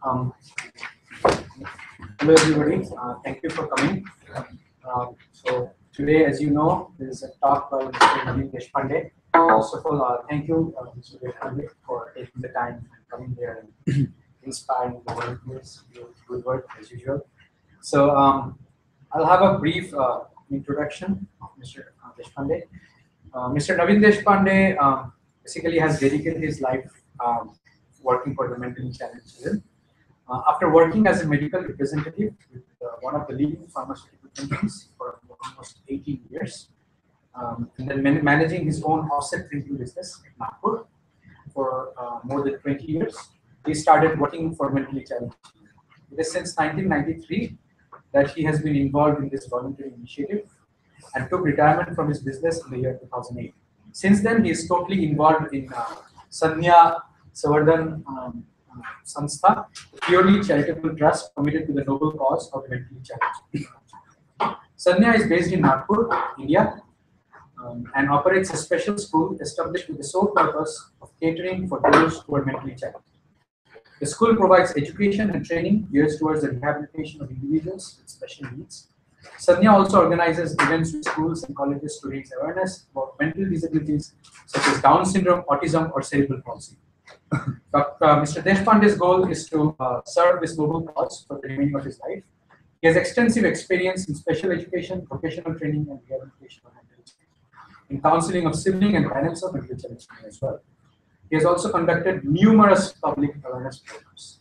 Um, Hello everybody, thank you for coming. So today, as you know, there is a talk by Mr. Navin Deshpande. First of all, thank you, Mr. Deshpande, for taking the time and coming here and inspiring the volunteers. Good work as usual. So I'll have a brief introduction of Mr. Deshpande. Mr. Navin Deshpande basically has dedicated his life working for the mentally challenged children. After working as a medical representative with one of the leading pharmaceutical companies for almost 18 years, and then managing his own offset printing business at Nagpur for more than 20 years, he started working for mentally challenged children. It is since 1993 that he has been involved in this voluntary initiative and took retirement from his business in the year 2008. Since then, he is totally involved in Sandnya Sanwardhan Sanstha, a purely charitable trust committed to the noble cause of mentally challenged. Sandnya is based in Nagpur, India, and operates a special school established with the sole purpose of catering for those who are mentally challenged. The school provides education and training geared towards the rehabilitation of individuals with special needs. Sandnya also organizes events with schools and colleges to raise awareness about mental disabilities such as Down syndrome, autism, or cerebral palsy. Mr. Deshpande's goal is to serve this noble cause for the remaining of his life. He has extensive experience in special education, vocational training, and rehabilitation of mental challenge, in counseling of sibling and parents of mental challenge as well. He has also conducted numerous public awareness programs.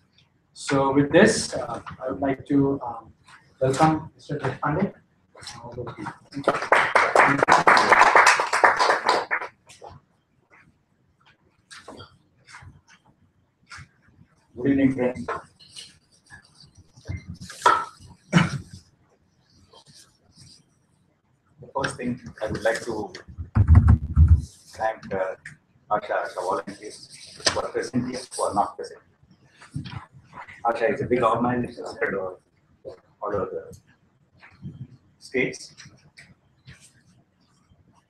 So with this, I would like to welcome Mr. Deshpande. Good evening, friends. The first thing I would like to thank Asha, the volunteers who are present here, who are not present. Asha is a big organization spread all over the states.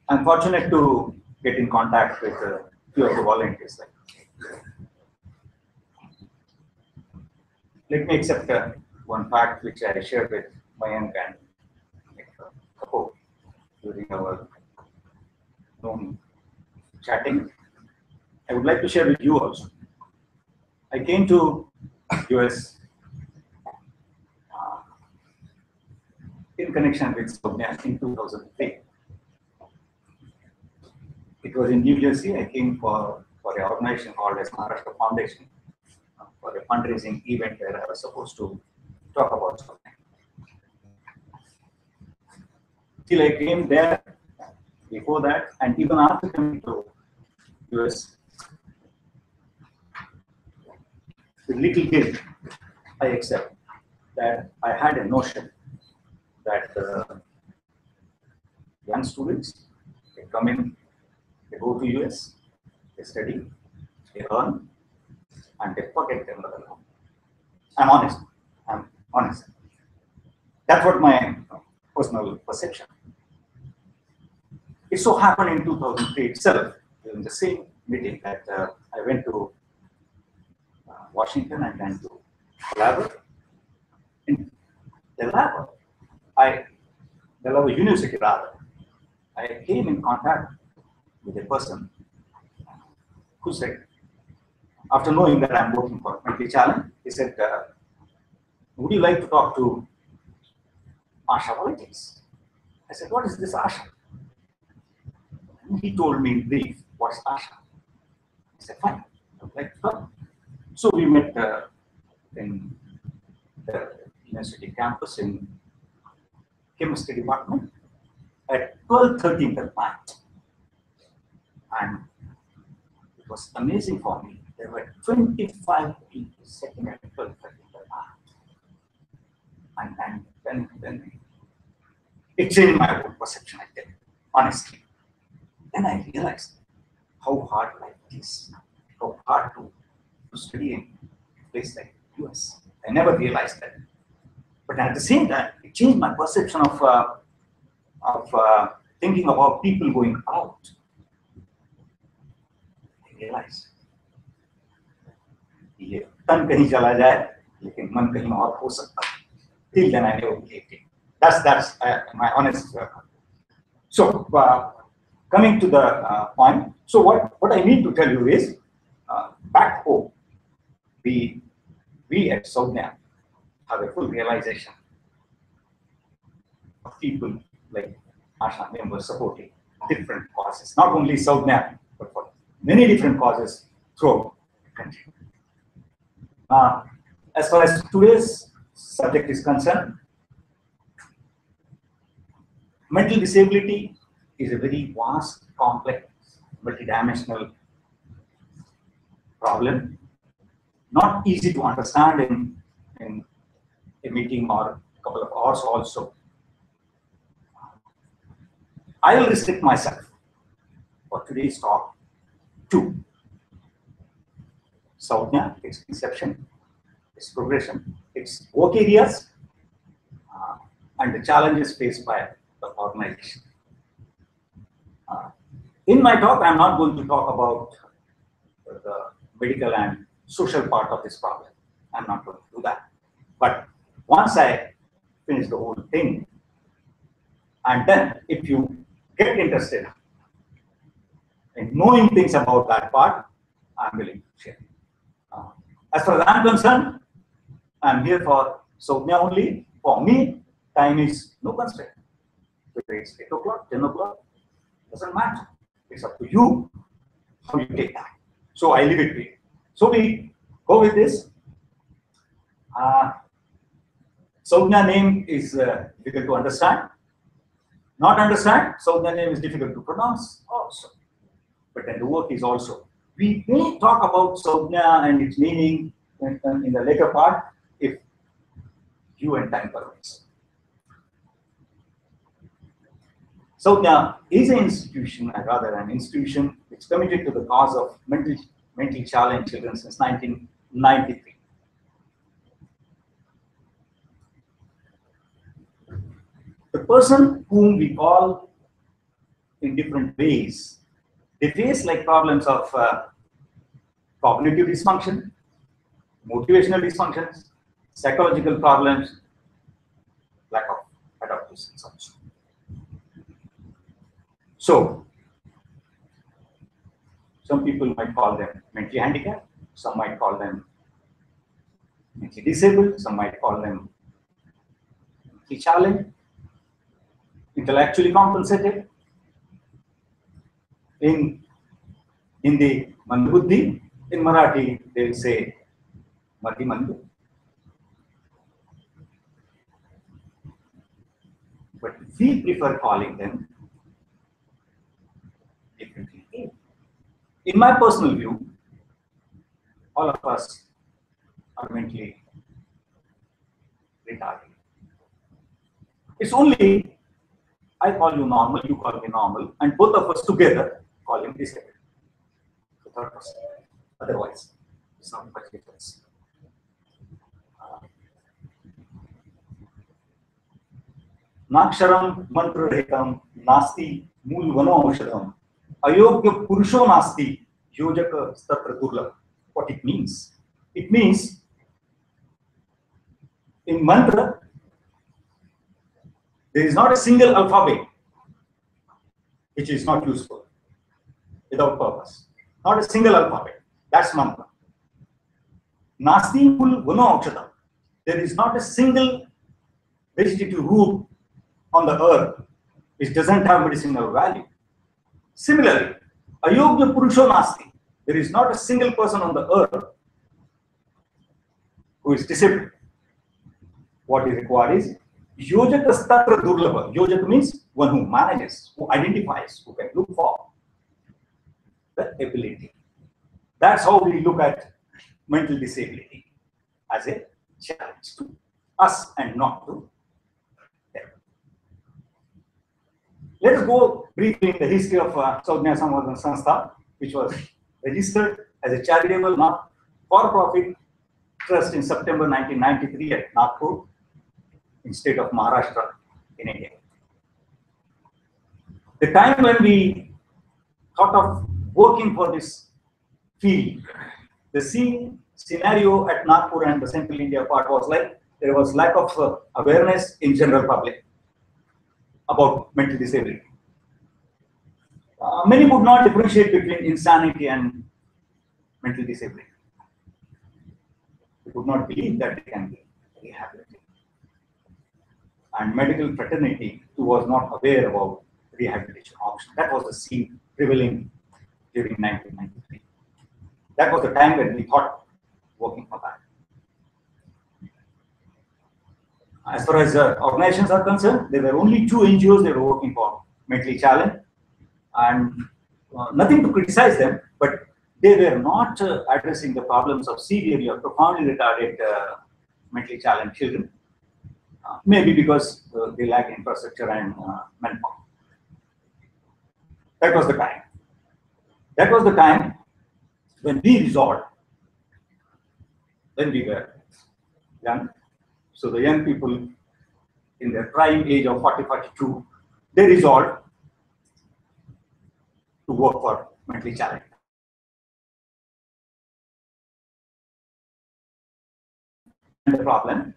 I'm fortunate to get in contact with a few of the volunteers. Let me accept one fact which I shared with Mayank and Kapoor during our own chatting. I would like to share with you also. I came to US in connection with Sandnya in 2003. It was in New Jersey. I came for an organization called as Maharashtra Foundation for a fundraising event where I was supposed to talk about something. Till I came there, before that, and even after coming to US, with little guilt, I accept that I had a notion that young students, they come in, they go to US, they study, they earn, and they forget their mother tongue. I'm honest. That's what my personal perception. It so happened in 2003 itself, during the same meeting, that I went to Washington and then to Delaware. In Delaware, Delaware University rather, I came in contact with a person who said, after knowing that I'm working for Mentally Challenged, he said, would you like to talk to Asha politics? I said, what is this Asha? And he told me in brief, what's Asha? I said, fine, I would like to talk. So we met in the university campus in chemistry department at 12:30 at night. And it was amazing for me. There were 25 people sitting at 12:30 at night. And then it changed my own perception, I think, honestly. Then I realized how hard life is, how hard to study in a place like US. I never realized that. But at the same time, it changed my perception of thinking about people going out. I realized, ये तन कहीं चला जाए लेकिन मन कहीं और हो सकता है. Till then I never believed it. That's my honest. So coming to the point. So what I need to tell you is, back home, we at Sandnya have a full realization of people like Asha members supporting different causes, not only Sandnya, but for many different causes throughout the country. As far as today's subject is concerned, mental disability is a very vast, complex, multidimensional problem, not easy to understand in a meeting or a couple of hours also. I will restrict myself for today's talk to Sandnya, its inception, its progression, its work areas, and the challenges faced by the organization. In my talk, I am not going to talk about the medical and social part of this problem. I'm not going to do that. But once I finish the whole thing, and then if you get interested in knowing things about that part, I'm willing to share. As far as I'm concerned, I'm here for Sandnya only. For me, time is no constraint. Whether it's 8 o'clock, 10 o'clock, doesn't matter. It's up to you how you take that. So I leave it to you. So we go with this. Sandnya name is difficult to understand. Not understand, Sandnya name is difficult to pronounce also. But then the work is also. We may talk about Sandnya and its meaning in the later part if you and time permits. Sandnya is an institution, or rather an institution, which is committed to the cause of mentally challenged children since 1993. The person whom we call in different ways, they face like problems of cognitive dysfunction, motivational dysfunctions, psychological problems, lack of adaptations also. So, some people might call them mentally handicapped, some might call them mentally disabled, some might call them mentally challenged, intellectually compensated. In Hindi, Mandubuddhi. In Marathi, they will say Mati Mandu. But we prefer calling them differently. In my personal view, all of us are mentally retarded. It's only I call you normal, you call me normal, and both of us together call him disabled. The third person. Otherwise, it's not much difference. Naksharam mantra rahitam nasti mool vano aushadam ayogya purusho nasti yojaka statra durlabh. What it means? It means in mantra there is not a single alphabet which is not useful without purpose. Not a single alphabet. That's mantra. Nasti mool vano aushadam. There is not a single vegetative root on the earth which doesn't have medicinal value. Similarly, ayogya purusho nasti. There is not a single person on the earth who is disabled. What is required is yojaka statra durlabha. Yojaka means one who manages, who identifies, who can look for the ability. That's how we look at mental disability, as a challenge to us and not to them. Let us go briefly in the history of Sandnya Sanwardhan Sanstha, which was registered as a charitable, not-for-profit trust in September 1993 at Nagpur, in state of Maharashtra, in India. The time when we thought of working for this field, the scene scenario at Nagpur and the central India part was like there was lack of awareness in general public about mental disability. Many would not differentiate between insanity and mental disability. They would not believe that they can be rehabilitated. And medical fraternity too was not aware about rehabilitation option. That was the scene prevailing during 1993. That was the time when we thought working for that. As far as organizations are concerned, there were only 2 NGOs they were working for mentally challenged, and nothing to criticize them, but they were not addressing the problems of severely or profoundly retarded mentally challenged children, maybe because they lack infrastructure and manpower. That was the time. That was the time when we resolved, when we were young. So the young people in their prime age of 40, 42, they resolved to work for mentally challenged. And the problem,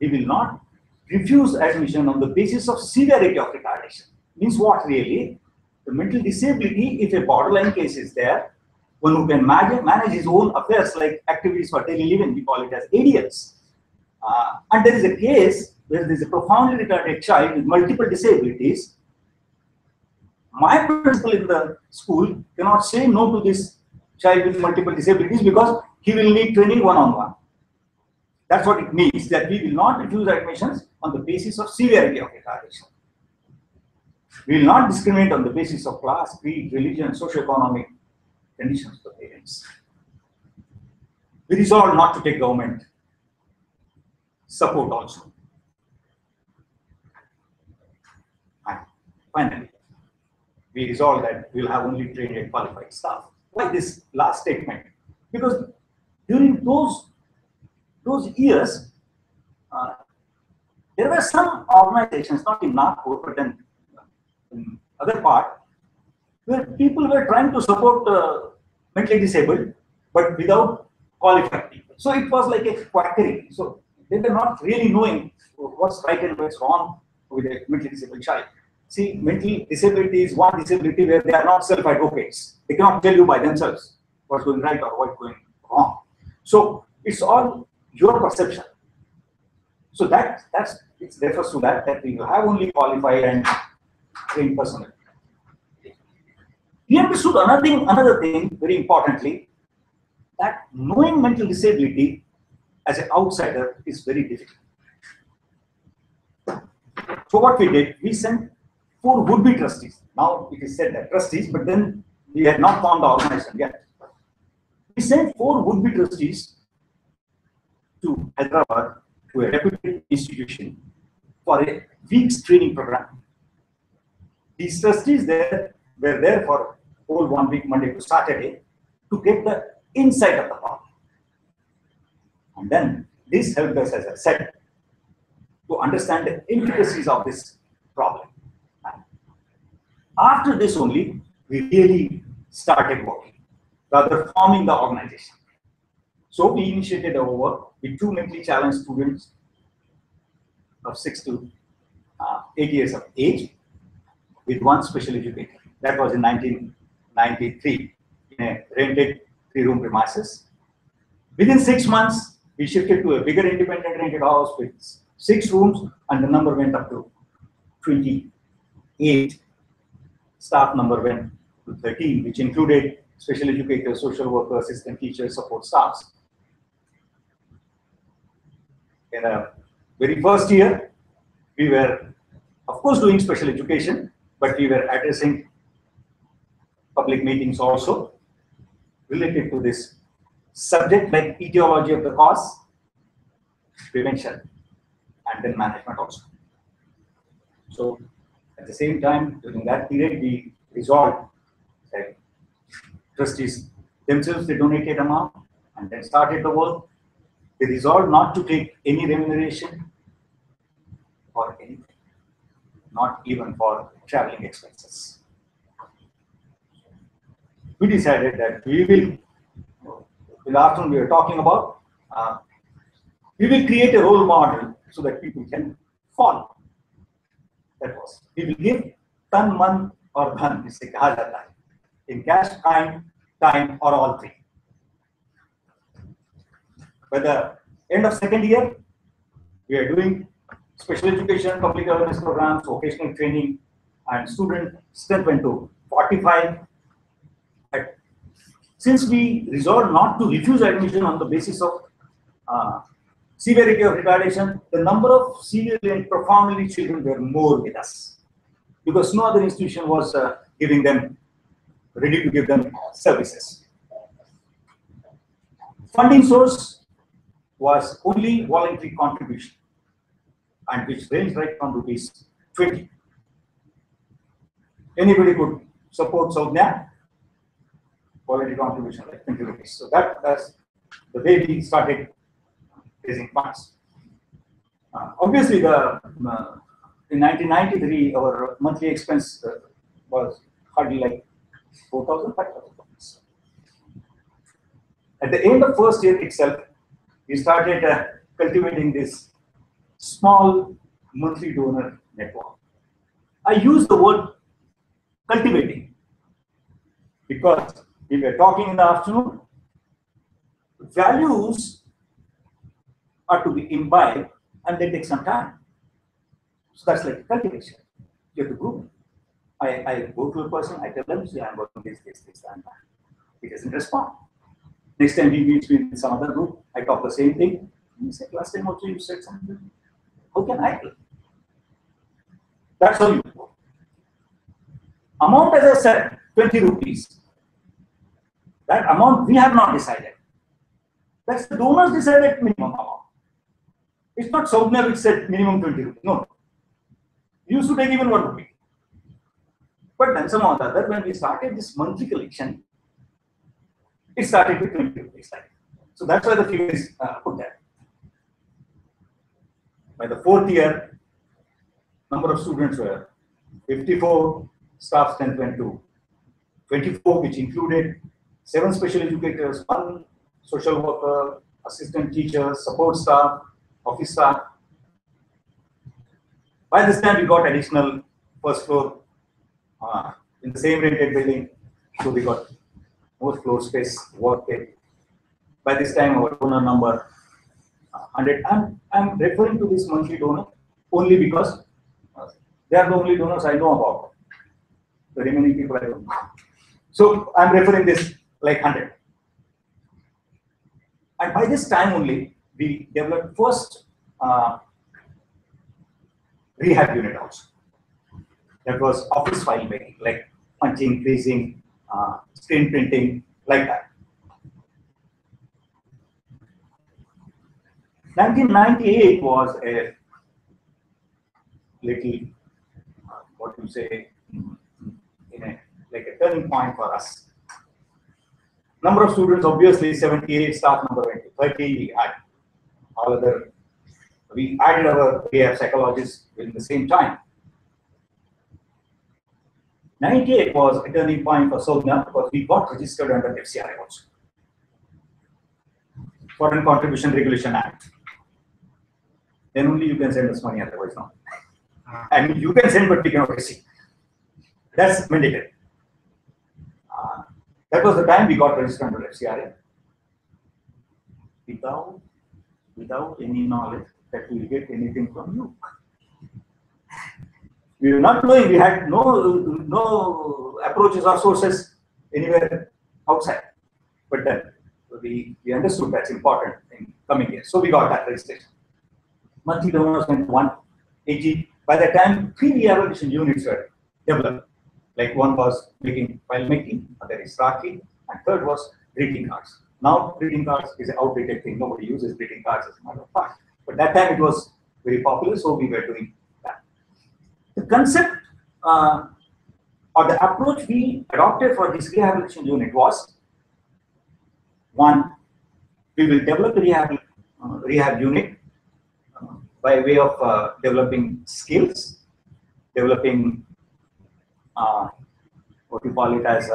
we will not refuse admission on the basis of severity of retardation. Means what really? The mental disability, if a borderline case is there, one who can manage his own affairs like activities for daily living, we call it as ADLs. And there is a case where there is a profoundly retarded child with multiple disabilities. My principal in the school cannot say no to this child with multiple disabilities because he will need training one-on-one. That's what it means, that we will not refuse admissions on the basis of severity of retardation. We will not discriminate on the basis of class, creed, religion, socioeconomic conditions of the parents. We resolve not to take government support also. And finally, we resolve that we will have only trained and qualified staff. Why this last statement? Because during those years, there were some organizations, not in Nagpur, but then in other part, where people were trying to support mentally disabled, but without qualified people. So it was like a quackery. So they were not really knowing what's right and what's wrong with a mentally disabled child. See, mental disability is one disability where they are not self-advocates. They cannot tell you by themselves what's going right or what's going wrong. So it's all your perception. So it refers to that we have only qualified and trained personnel. We understood another thing very importantly, that knowing mental disability as an outsider is very difficult. So what we did, we sent 4 would-be trustees. Now it is said that trustees, but then we had not formed the organization yet. We sent 4 would-be trustees to Hyderabad, to a reputed institution, for a week's training program. These trustees were there for whole 1 week, Monday to Saturday, to get the insight of the problem. And then this helped us, as I said, to understand the intricacies of this problem. After this only, we really started working, rather forming the organization. So we initiated our work with 2 mentally challenged students of 6 to 8 years of age, with 1 special educator. That was in 1993 in a rented 3-room premises. Within 6 months, we shifted to a bigger independent rented house with 6 rooms, and the number went up to 28. Staff number went to 13, which included special educators, social workers, assistant teachers, support staffs. In the very first year, we were, of course, doing special education, but we were addressing public meetings also related to this subject, like etiology of the cause, prevention, and then management also. So at the same time, during that period, we resolved that trustees themselves, they donated amount and then started the work. They resolved not to take any remuneration or anything, not even for traveling expenses. We decided that we will in the afternoon we were talking about, we will create a role model so that people can follow. That was, we will give tan, man or dhan, जिसे कहा जाता है, in cash, time or all three. By the end of second year, we are doing special education, public awareness programs, vocational training, and student strength went to 45. But since we resolved not to refuse admission on the basis of severity of retardation, the number of severely and profoundly children were more with us, because no other institution was giving them, ready to give them services. Funding source was only voluntary contribution, and which ranged right from rupees 20. Anybody could support Sandnya, voluntary contribution like 20 rupees. So that's the way we started raising funds. Obviously, in 1993, our monthly expense was hardly like 4,000, 5,000 rupees. At the end of first year itself, we started cultivating this small monthly donor network. I use the word cultivating because we were talking in the afternoon. Values are to be imbibed and they take some time. So that's like cultivation. You have to grow. I go to a person, I tell them, see, I'm working this, and that. He doesn't respond. Next time he meets me in some other group, I talk the same thing. He said, last time also you said something. How can I do? That's how you go. Amount, as I said, 20 rupees. That amount we have not decided. That's the donors decided minimum amount. It's not Sandnya which said minimum 20 rupees. No. You used to take even 1 rupee. But then some other, when we started this monthly collection, it started with 20 rupees. So that's why the figure is put there. By the fourth year, number of students were 54, staff strength went to 24, which included 7 special educators, 1 social worker, assistant teachers, support staff, office staff. By this time, we got additional first floor in the same rented building, so we got more floor space, work it. By this time, our donor number 100. I'm referring to this monthly donor only because they are the only donors I know about. The remaining people I don't know. So I'm referring this like 100. And by this time only, we developed first rehab unit also. That was office file making, like punching, creasing, screen printing, like that. 1998 was a little, what you say, like a turning point for us. Number of students, obviously 78, staff number went to 30. We had all other, we added our rehab psychologists within the same time. 98 was a turning point for Sandnya because we got registered under FCRI also. Foreign Contribution Regulation Act. Then only you can send us money, otherwise not. I mean, you can send, but we cannot receive. That's mandatory. That was the time we got registered under FCRI. Without any knowledge that we will get anything from you. We were not knowing, we had no approaches or sources anywhere outside. But then we understood that's important in coming years. So we got that registration. Monthly donors went 180. By the time 3 rehabilitation units were developed, like one was making file making, other is tracking, and third was greeting cards. Now greeting cards is an outdated thing. Nobody uses greeting cards as a matter of fact. But that time it was very popular, so we were doing that. The concept or the approach we adopted for this rehabilitation unit was, one, we will develop the rehab unit by way of developing skills, developing what you call it as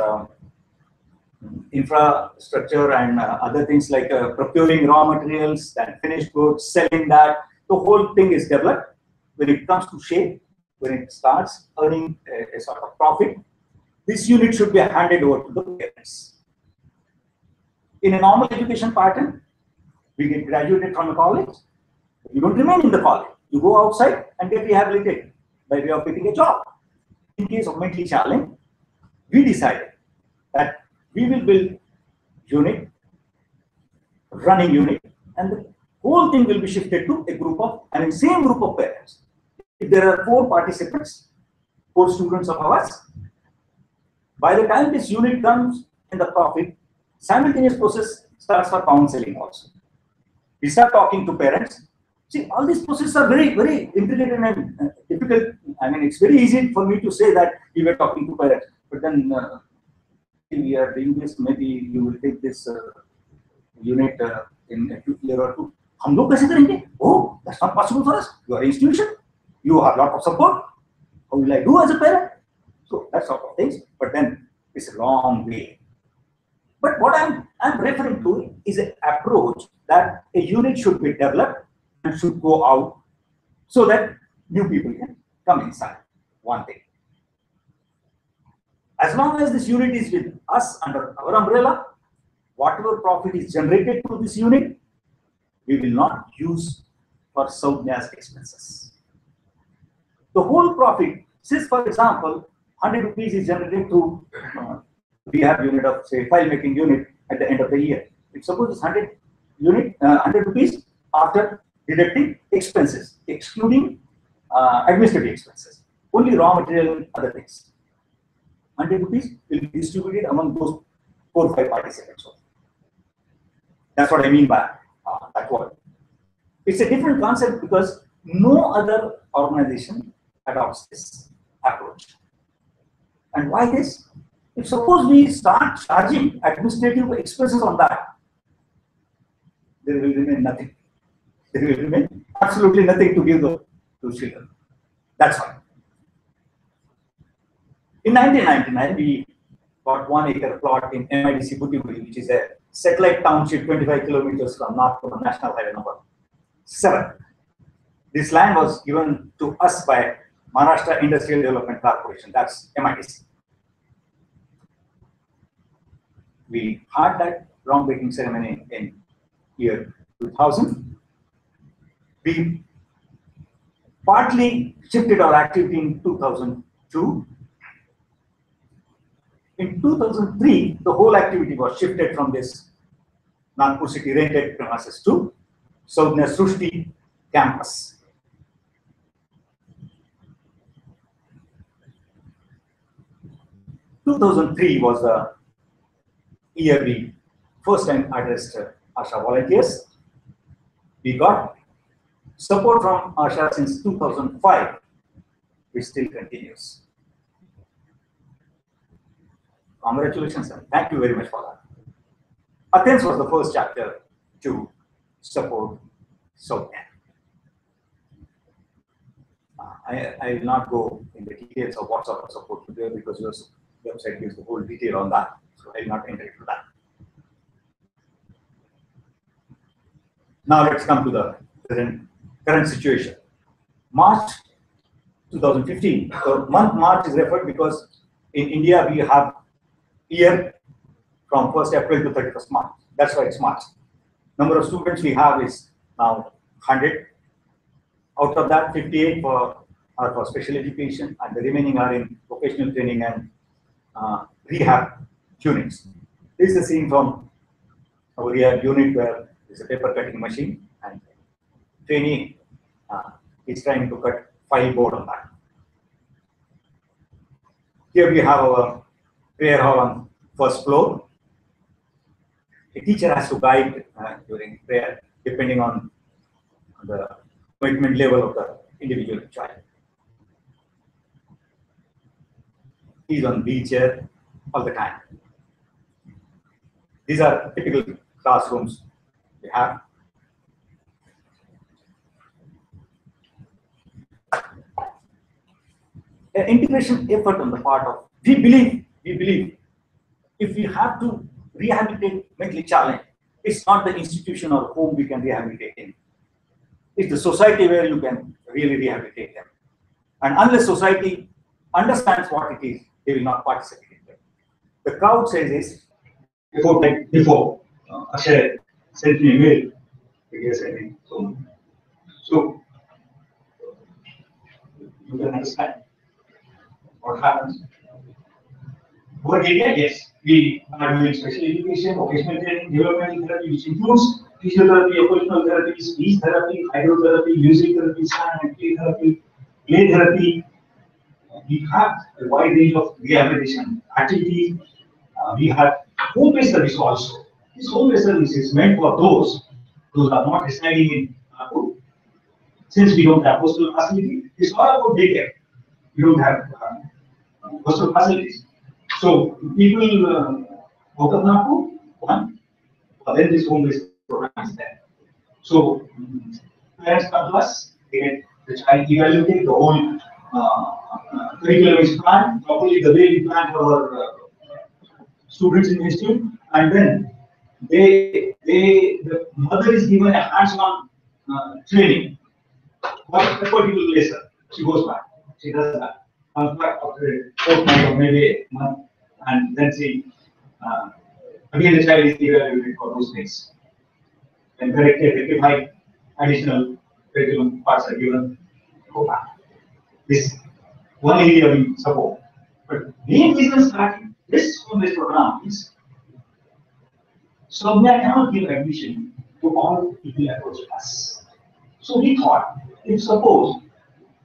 infrastructure and other things like procuring raw materials, then finished goods, selling that. The whole thing is developed. When it comes to shape, when it starts earning a sort of profit, this unit should be handed over to the parents. In a normal education pattern, we get graduated from a college. You don't remain in the college. You go outside and get rehabilitated by way of getting a job. In case of mentally challenged, we decided that we will build unit, running unit, and the whole thing will be shifted to a group of, same group of parents. If there are 4 participants, 4 students of ours, by the time this unit comes in the profit, simultaneous process starts for counseling also. We start talking to parents. See, all these processes are very, very intricate and difficult. It's very easy for me to say that we were talking to parents, but then we are doing this, maybe you will take this unit in a year or 2. हम लोग कैसे करेंगे? Oh, that's not possible for us. You are an institution. You have a lot of support. How will I do as a parent? So that sort of things. But then it's a long way. But what I'm referring to is an approach that a unit should be developed and should go out so that new people can come inside. One thing. As long as this unit is with us under our umbrella, whatever profit is generated through this unit, we will not use for Sandnya's expenses. The whole profit, since for example, 100 rupees is generated through rehab unit of say file making unit at the end of the year. If suppose it's 100 rupees after deducting expenses, excluding administrative expenses, only raw material and other things. 100 rupees will be distributed among those 4 or 5 participants. That's what I mean by that word. It's a different concept because no other organization adopts this approach. And why this? If suppose we start charging administrative expenses on that, there will remain nothing. There will remain absolutely nothing to give to children. That's why. In 1999, we got 1 acre plot in MIDC Butiburi, which is a satellite township 25 kilometers from Nagpur National Highway number 7. This land was given to us by Maharashtra Industrial Development Corporation, that's MIDC. We had that groundbreaking ceremony in year 2000. We partly shifted our activity in 2002. In 2003, the whole activity was shifted from this Nagpur city rented premises to Sandnya Srushti campus. In 2003 was the year we first time addressed Asha volunteers. We got support from Asha since 2005, which still continues. Congratulations and thank you very much for that. Athens was the first chapter to support Sandnya. I will not go in the details of what sort of support to do because your website gives the whole detail on that, so I will not enter into that. Now let's come to the current situation. March 2015, the month March is referred because in India we have year from 1st April to 31st March. That's why it's March. Number of students we have is now 100. Out of that, 58 are for special education, and the remaining are in vocational training and rehab units. This is a scene from our rehab unit where there's a paper cutting machine, and trainee is trying to cut file board on that. Here we have our prayer hall on first floor. A teacher has to guide during prayer depending on the commitment level of the individual child. He's on wheelchair all the time. These are typical classrooms we have. An integration effort on the part of we believe if we have to rehabilitate mentally challenged, it's not the institution or home we can rehabilitate in. It's the society where you can really rehabilitate them. And unless society understands what it is, they will not participate in it. The crowd says this. Before, Asha sent me a mail. Yes, I think so. So you can understand what happens. What area? Yes, we are doing special education, vocational training, developmental therapy, which includes physiotherapy, occupational therapy, speech therapy, hydrotherapy, music therapy, sound and play therapy, play therapy. We have a wide range of rehabilitation activities. We have home-based service also. This home-based service is meant for those who are not residing in Nagpur. Since we don't have postal facility, it's all about daycare. We don't have postal facilities. So people out of Nagpur, one, then this home-based program is there. So parents come to us, they get the child evaluated, the whole curriculum is planned properly, the way we plan for our students in the institute, and then the mother is given a hands-on training for a particular lesson. She goes back, she does that, comes back after a fortnight or maybe a month, and then she again the child is evaluated for those things. And corrected, rectified, additional curriculum parts are given, go back. This one area we support. But main reason starting this home-based program is Sandnya cannot give admission to all people approach us. So we thought, if suppose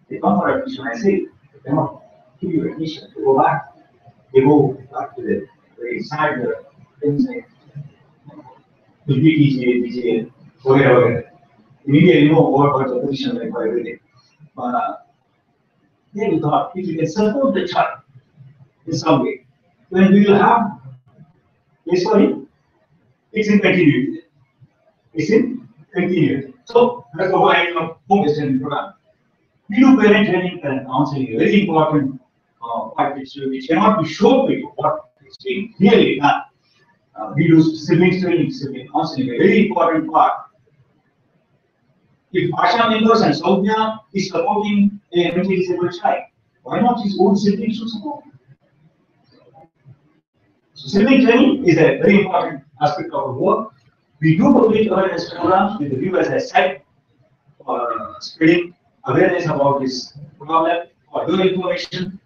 they come for admission, I say, they cannot give you admission to go back. They go back to the inside the inside. To BTJ, BJ, whatever. In India, you know what's the position like for everything. Then we thought, if we can support the child in some way, then we will have place for him. It's in continuity. It's in continuity. So that's the whole idea of home-based training program. We do parent training and counseling, a very important part which cannot be shown to you what is being really done. We do sibling training, sibling counseling, a very important part. If Asha members and Sandnya is supporting a mentally disabled child, why not his own sibling should support? So sibling training is a very important aspect of our work. We do public awareness programs with the view, as I said, for spreading awareness about this problem, for your information.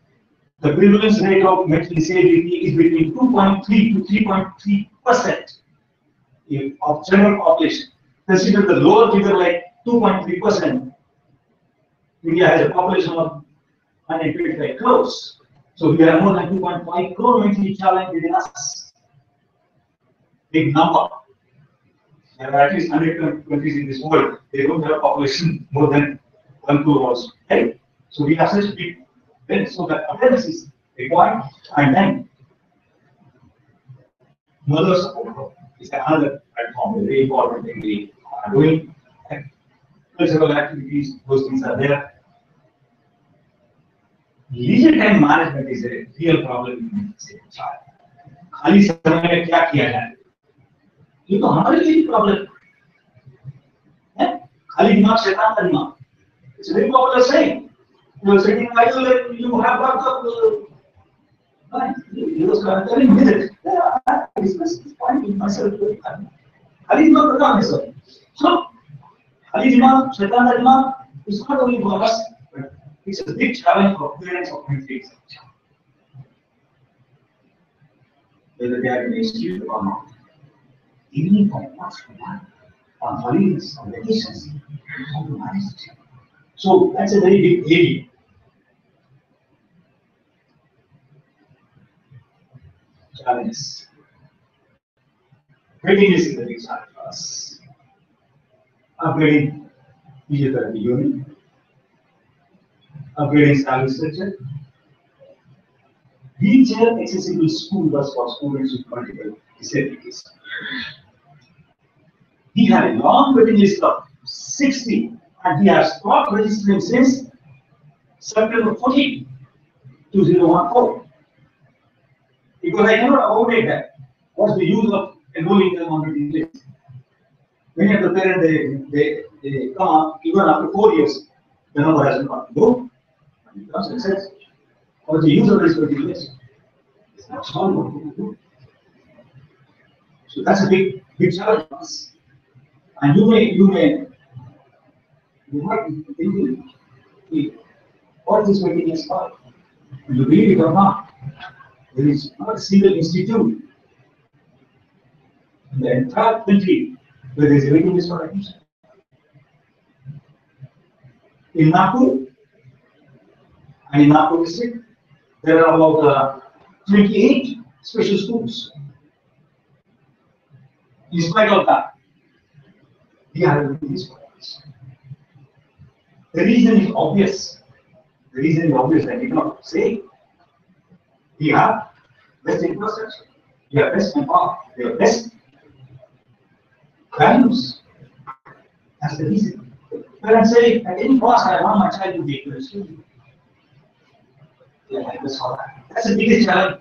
The prevalence rate of mental disability is between 2.3 to 3.3% of general population. Consider the lower figure like 2.3%. India has a population of 125 crores. So we have more than 2.5 crore mentally challenged within us. Big number. There are at least 100 countries in this world. They don't have a population more than 1 crore also. Right? So we have such big. So that awareness is required, and then mother support is another platform, very important thing we are doing. And cultural activities, those things are there. Leisure time management is a real problem in this child. खाली समय में क्या किया जाए? ये तो हमारे लिए प्रॉब्लम है. खाली दिमाग शैतान का दिमाग. It's a very popular saying. You are sitting idle and you have got the you are telling me that I discuss this point with myself very hard. खाली दिमाग का काम है सर. So खाली दिमाग शैतान का दिमाग is not only for us, but it's a big challenge for parents of countries. Whether they are in the institute or not, even if I watch on holidays, on vacations, how to manage it. So that's a very big area. Challenges. Readiness is a big challenge for us. Upgrading physiotherapy unit, upgrading salary structure, wheelchair accessible school bus for students with multiple disabilities. We have a long waiting list of 60, and we have stopped registering since September 14, 2014. Because I cannot accommodate that. What's the use of enrolling them on the list? Many of the parents they come up even after 4 years, the number hasn't gone. No, it becomes success. What's the use of this particular list? It's not solved what we do. So that's a big challenge for us. And you might be thinking, what is making us fall? You believe it or not, there is not a single institute in the entire country where there is a waiting list for admission. In Nagpur and in Nagpur district, there are about 28 special schools. In spite of that, we are waiting list for admission. The reason is obvious. The reason is obvious that we cannot say. We have best infrastructure, we have best manpower, we have best values. That's the reason. Parents say, at any cost, I want my child to be able to study. That's the biggest challenge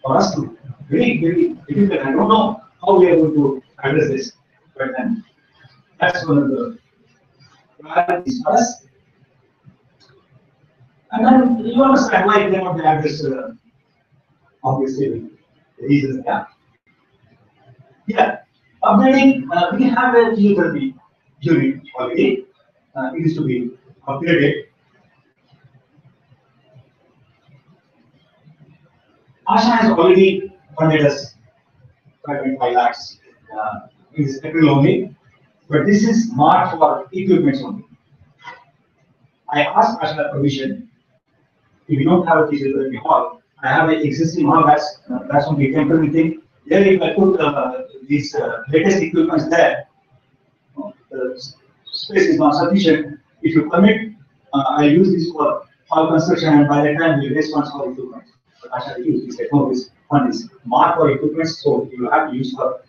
for us to very difficult. I don't know how we are going to address this, but then that's one of the priorities for us. And then you understand why they cannot be addressed, obviously, the reasons are. Yeah, upgrading, we have a physiotherapy unit already. It is to be upgraded. Asha has already funded us 5.5 lakhs in this April only, but this is marked for equipment only. I asked Asha permission. If you don't have a physiotherapy hall, I have an existing hall that's only a temporary thing. There, if I put these latest equipments there, the space is not sufficient. If you permit, I use this for hall construction, and by that time we raise funds for equipment. But Asha refused. He said, no, this fund is marked for equipment, so you have to use for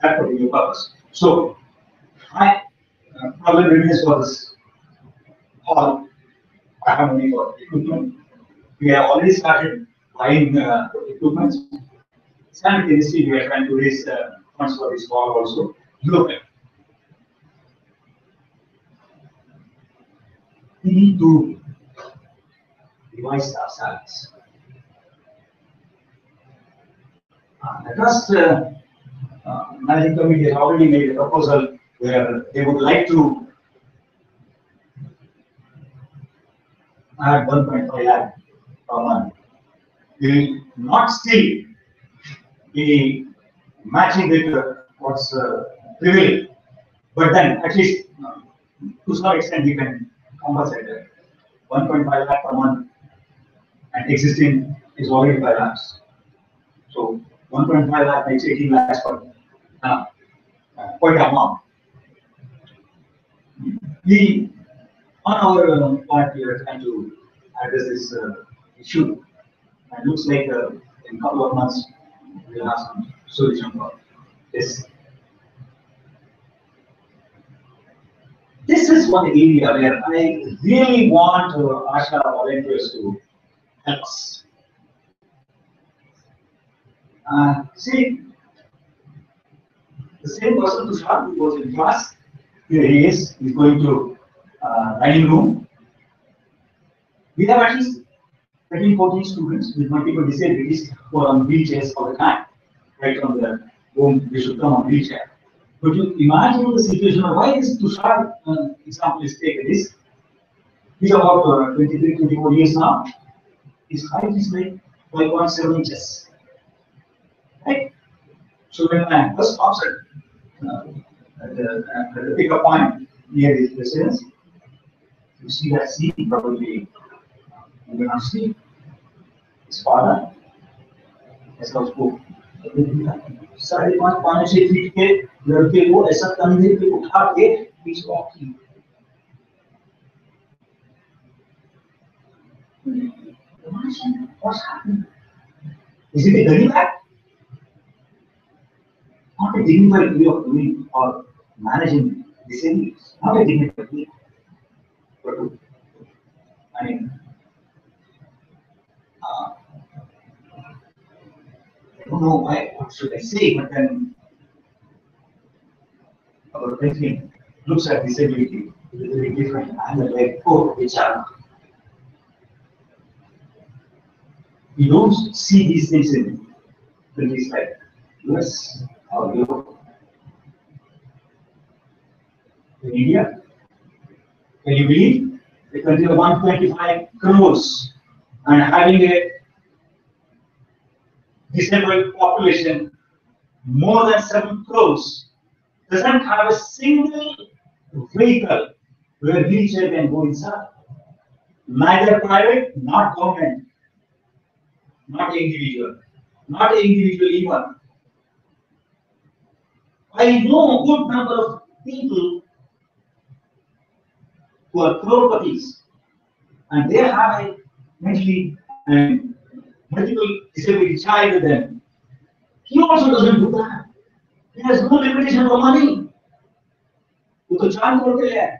that particular purpose. So, my problem remains for this hall. I have money for equipment. We have already started buying equipment. Simultaneously, we are trying to raise funds for this hall also. Look, we need to revise ourselves. The trust managing committee has already made a proposal where they would like to add 1.5 lakh per month. We will not still be matching with what's prevailing, but then at least to some extent we can compensate that. 1.5 lakh per month, and existing is already 5 lakhs. So 1.5 lakh makes 18 lakhs per month. Quite a amount. We, on our part, we are trying to address this issue. And it looks like in a couple of months we will have some solution for this. This is one area where I really want Asha volunteers to help us. See, the same person Tushar who was in class, here he is, he's going to dining room. We have at least 13, 14 students with multiple disabilities who are on wheelchairs all the time. Right from the home, they should come on wheelchair. But you imagine the situation of why this Tushar example is taken is, he's about 23, 24 years now. His height is like 5.7 inches. Right? So when I first stops at the pickup point near his residence, you see that scene probably you will not see. His father has got spoke. साढ़े 5 feet के लड़के को ऐसा कंधे पे उठा के he's walking. What's happening? Is it a dignified? Not a dignified way of doing or managing disabilities. Not a dignified way. But I mean, don't know why, what should I say, but then our thinking looks at disability a little bit different. I'm like, oh, which are we don't see these things in countries like US or Europe. In India, can you believe a country of 125 crores and having a disabled population more than 7 crores doesn't have a single vehicle where wheelchair can go inside. Neither private, not government, not individual, not individual even. I know a good number of people who are crorepathies and they have a mentally and multiple disability child with them. He also doesn't do that. He has no limitation for money. वो तो चांद तोड़ के ले आए,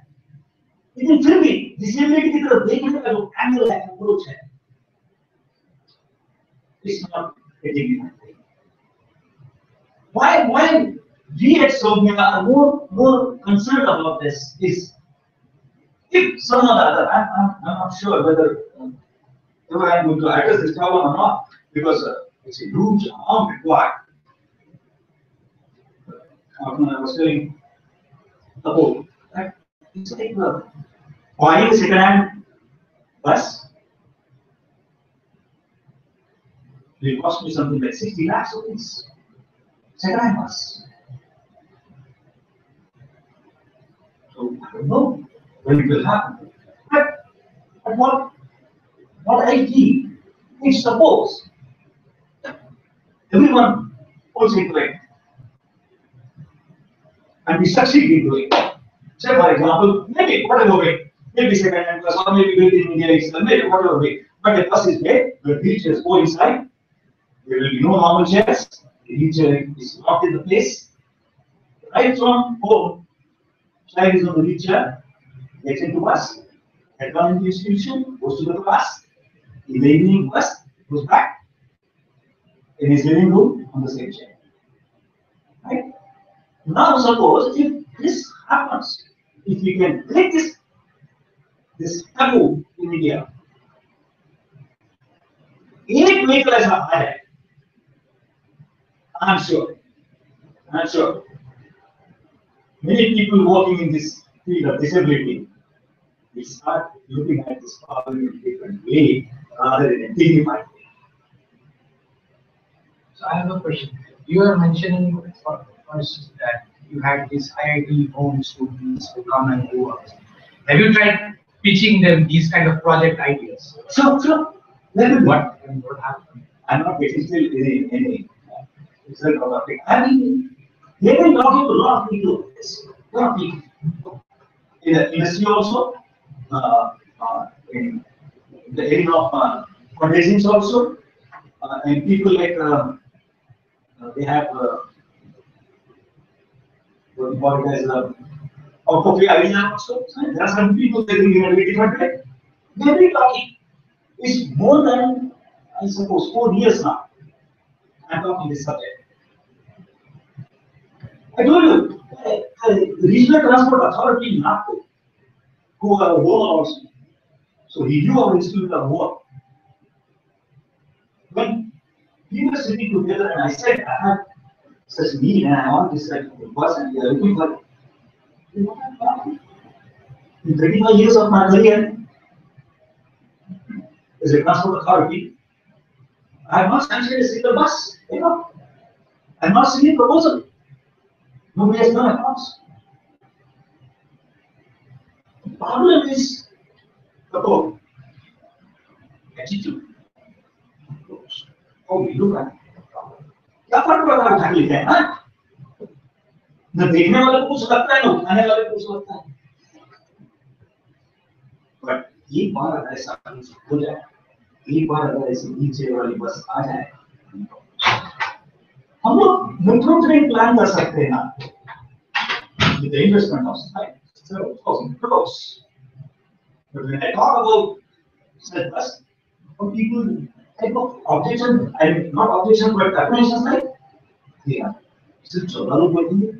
लेकिन फिर भी डिसेबिलिटी की तरफ देखने का जो एंगल है, अप्रोच है, it's not getting it. Why we at Sandnya are more concerned about this is if some or other, I'm not sure whether I'm going to address this problem or not, because it's a huge amount required. Often I was telling about that it's like buying a second-hand bus will cost me something like 60 lakhs rupees. Second-hand bus. So I don't know when it will happen. But what I feel is suppose everyone pulls into it and we succeed in doing it. Say for example, maybe whatever way, maybe second-hand bus or maybe built in India itself, maybe whatever way. But the bus is made, the wheelchairs go inside, there will be no normal chairs, the wheelchair is locked in the place. Right from home, child is on the wheelchair, gets into bus, gets down into the institution, goes to the class, in the evening bus, goes back in his living room on the same chair. Right? Now suppose if this happens, if we can break this taboo in India, 8 vehicles are added. I'm sure. Many people working in this field of disability will start looking at this problem in a different way rather than a dignified way. So I have a question. You are mentioning first that you had these IIT home students who come and do work. Have you tried teaching them these kind of project ideas? Sure. What happened? I'm not getting still any result of it. I mean, they've been talking to a lot of people. In the industry also, in the area of fundraisings also, and people like they have what we call it as out of the idea also. There are some people that think in a very different way. They've been talking. It's more than, I suppose, 4 years now. I'm talking this subject. I told you, the Regional Transport Authority in Nagpur, who are a donor also. So he knew our institute of work. When we were sitting together and I said, I have such need and I want this type of person, we are looking for it. You know what I'm talking? In 35 years of my career as a transport authority, I have not sanctioned a single bus. You know, I have not seen a proposal. Nobody has done a house. The problem is about attitude, approach, how we look at it. क्या फर्क पड़ रहा है उठा के लेके आए ना? न देखने वाले को कुछ लगता है न उठाने वाले को कुछ लगता है। But एक बार अगर ऐसा हो जाए, एक बार अगर ऐसी नीचे वाली बस आ जाए, हम लोग मुख्यमंत्री प्लान कर सकते हैं ना? With the investment of several thousand crores. But when I talk about such bus, some people type of objection, I mean, not objection, but apprehensions like, yeah, is it Cerebral Palsy?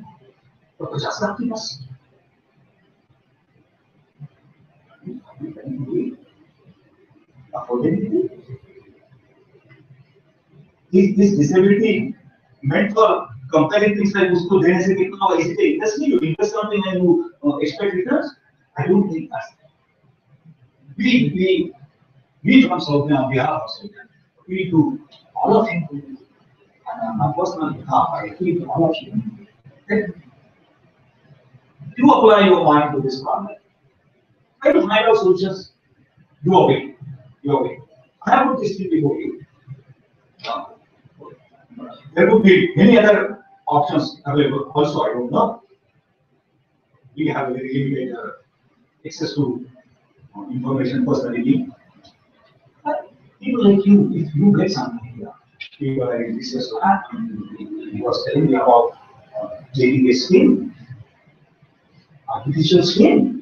तो 50 लाख के पास affordability. Is this disability meant for comparing things like उसको देने से कितना होगा इसी पे interest नहीं, you invest something and you expect returns? I don't think that's we from Sandnya on behalf of Sandnya, we do all of you, and on my personal behalf, I appeal to all of you that do apply your mind to this problem. Try to find out solutions. Your way. I have put this thing before you. There would be many other options available also, I don't know. We have a very limited access to information personally. But people like you, if you get something here, you are in research lab, he was telling me about taking a skin, artificial skin.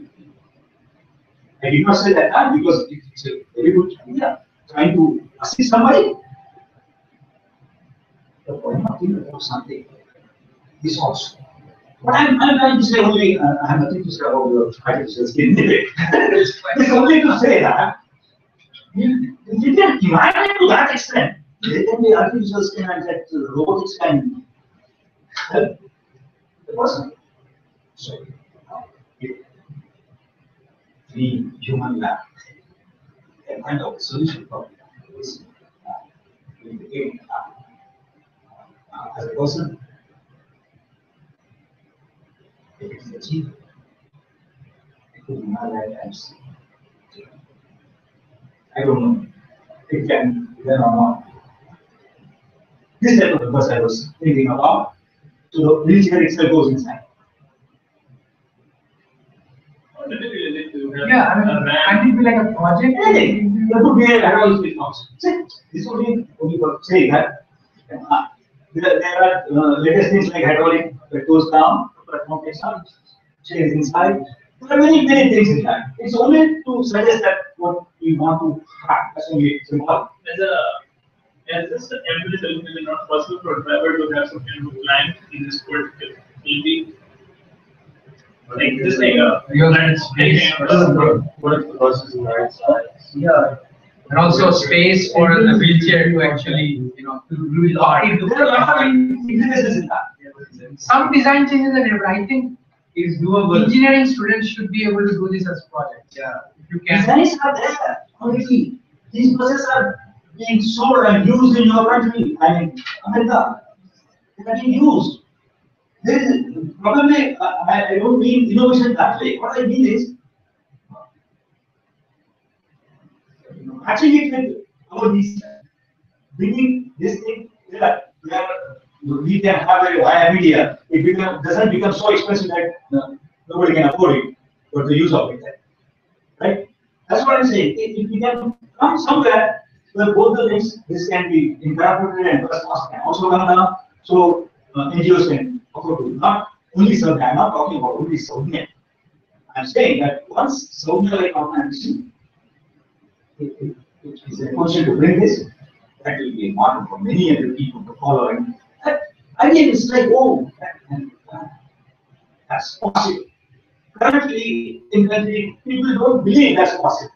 I did not say that because it's a very good idea, trying to assist somebody. The point of thinking about something is also. But I'm trying to say only, I have nothing to say about your artificial skin. It's only to say that you can imagine to that extent. There can be artificial skin and that robotics can help the person. So, if we human lab can find out the solution for this, we became as a person, if it is achieved, it could be my lifetimes. I don't know. It can be done or not. This type of the bus I was thinking about, so the wheelchair itself goes inside. Yeah, I mean, can it be like a project? Anything. There could be a hydraulic response. This only for saying that there are latest things like hydraulic that goes down, platform takes up, chair is inside. There are many things in that. It's only to suggest that what we want to have. That's only symbolic. As this ambulance solution is not possible for a driver to have something to climb in this particular maybe like this like a what if the bus is in the right size? Yeah. And also space for the wheelchair to actually, to do There are a lot of implications in that. Some design changes and everything, I think is doable. Engineering students should be able to do this as projects. Yeah, if you can. Designs are there already. These buses are being sold and used in your country. I mean, America. They are being used. There is probably, I don't mean innovation that way. What I mean is, matching it with our needs, bringing this thing where we can have a via media. It doesn't become so expensive that nobody can afford it, but the use of it, right? That's what I'm saying. If we can come somewhere where both the things, this can be incorporated and first cost can also come down, so NGOs can afford to not only Sandnya. I'm not talking about only Sandnya. I'm saying that once Sandnya like organization is a function to bring this, that will be a model for many other people to follow. And that again is like, oh, that's possible. Currently, in country, people don't believe that's possible.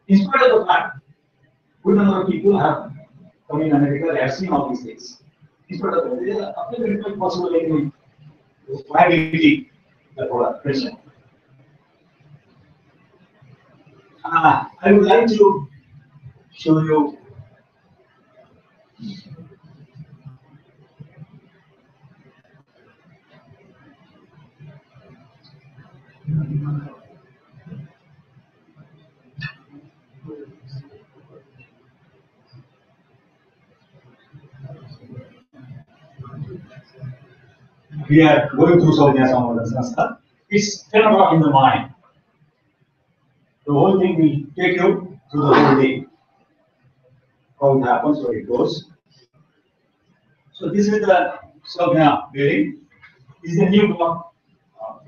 In spite of the fact, good number of people have come in America, they have seen all these things. In spite of that, there is a possibility in viability the product. I would like to show you we are going through Sandnya Sanwardhan Sanstha. It's 10 o'clock in the morning. The whole thing will take you through the whole day. How it happens, where it goes. So this is the Sandnya building. This is a new block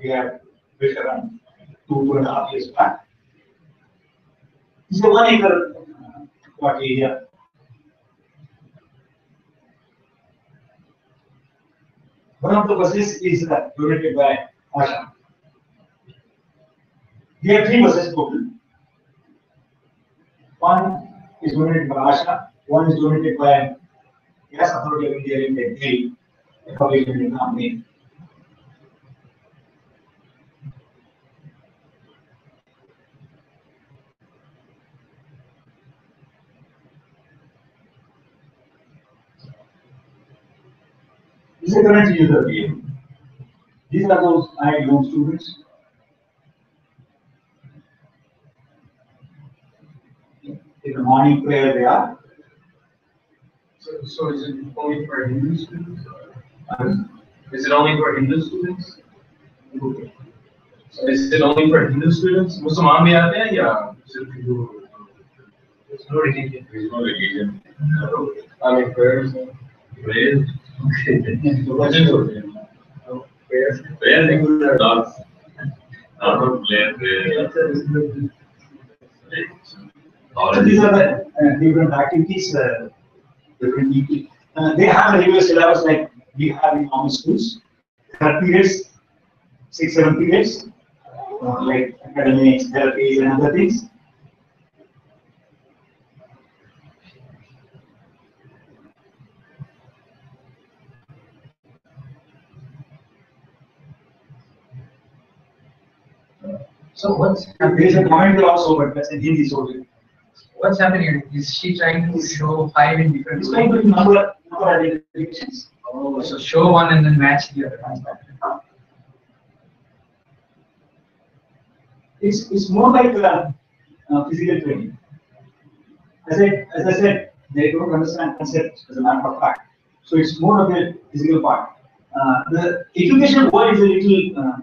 we have built around 2.5 years back. It's a 1 acre plot area. One of the buses is donated by Asha. We have 3 buses total. One is donated by Asha, one is donated by Gas Authority of India Limited, Delhi, a public limited company. This is a current user view. These are those I-loan students. In the morning prayer they are. So is it only for Hindu students? Is it only for Hindu students? Okay. So is it only for Hindu students? Musliman भी आते हैं या सिर्फ Hindu? There's no religion. There's no religion. I mean prayers. Prayers. Bhajans होते हैं. Prayers. Prayers include dogs. Not prayers. So these are the different activities, different people. They have a regular syllabus like we have in normal schools. There are periods, 6-7 periods, like academics, therapies, and other things. So what's There is a commentary also, but that's in Hindi solely. what's happening? Is she trying to show 5 in different It's going to be number identifications. Oh, so show one and then match the other one. It's more like physical training. As I said, they don't understand concept as a matter of fact. So it's more of the physical part. The education word is a little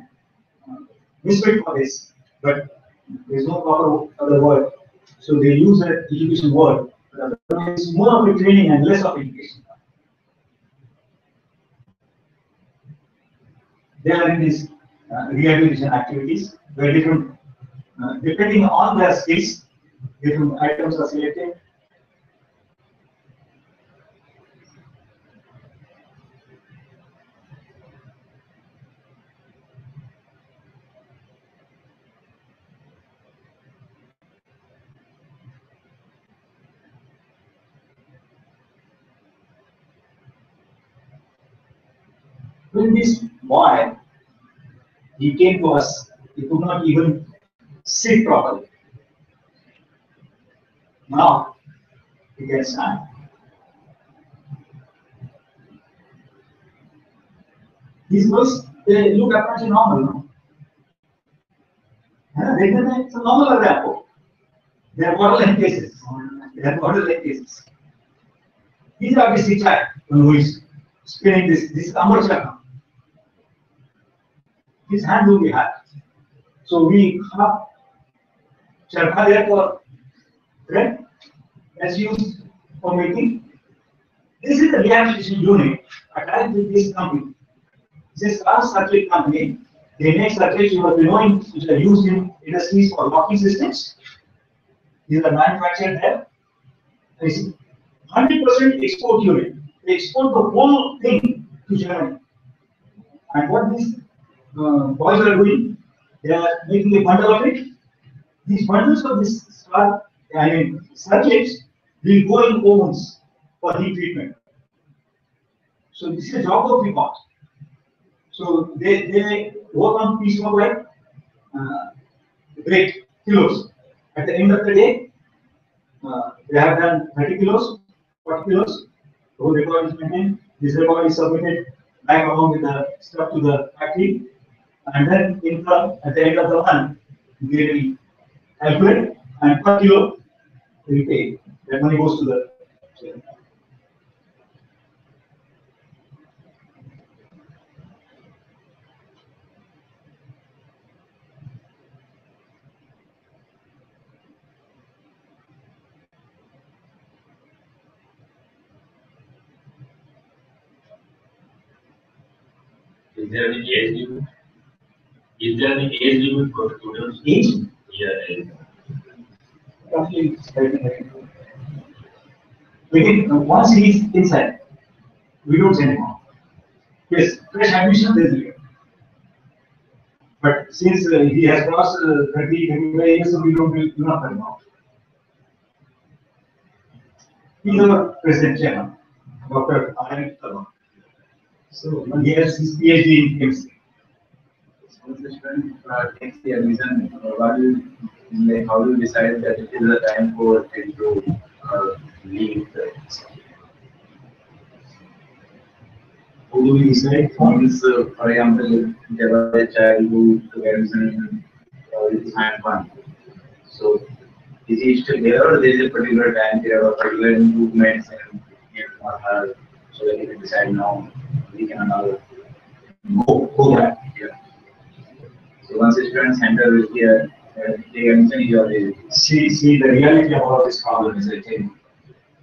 misfit for this, but there's no proper other word. So they use the education word. But it's more of a training and less of education. They are in these rehabilitation activities where different, depending on their skills, different items are selected. When this boy, he came to us, he could not even sit properly. Now, he can stand. These boys, they look apparently normal. No? It's a normal example. They are borderline cases. They are borderline cases. These are the teacher who is spinning this is amateur. This hand will be hard. So we have charkha there for thread that's used for making. This is the rehabilitation unit attached with this company. This is a circuit company. They make circuits you must be knowing which are used in industries for locking systems. These are manufactured there. This is 100% export unit. They export the whole thing to Germany. And what these boys are doing, they are making a bundle of it. These bundles of this circuits will go in ovens for heat treatment. So this is a job of report. So they work on piece of like weight kilos. At the end of the day, they have done 30 kilos, 40 kilos. The whole record is maintained. This record is submitted back along with the stuff to the factory, and then at the end of the month, they will calculate and per kilo they will pay. That money goes to the. Is there any age limit? Is there any age limit for students? Age? Yeah, age. Roughly 30. Again, once he is inside, we don't send him out. Yes, fresh admission is there. But since he has crossed 30, 35 years, so we do not send him out. He is our present chairman, Dr. R.N. Sharma. So he has his PhD in chemistry. Once the student takes the admission, how do you decide that it is the time for it to leave the Who do we decide? means, for example, there was a child who took admission with hand one. So is he still there, or there is a particular time period or particular improvements in him or her, so that he can decide now we can now Go back. yeah. So once the students enter with the admission, he already See, the reality about this problem is, I tell you,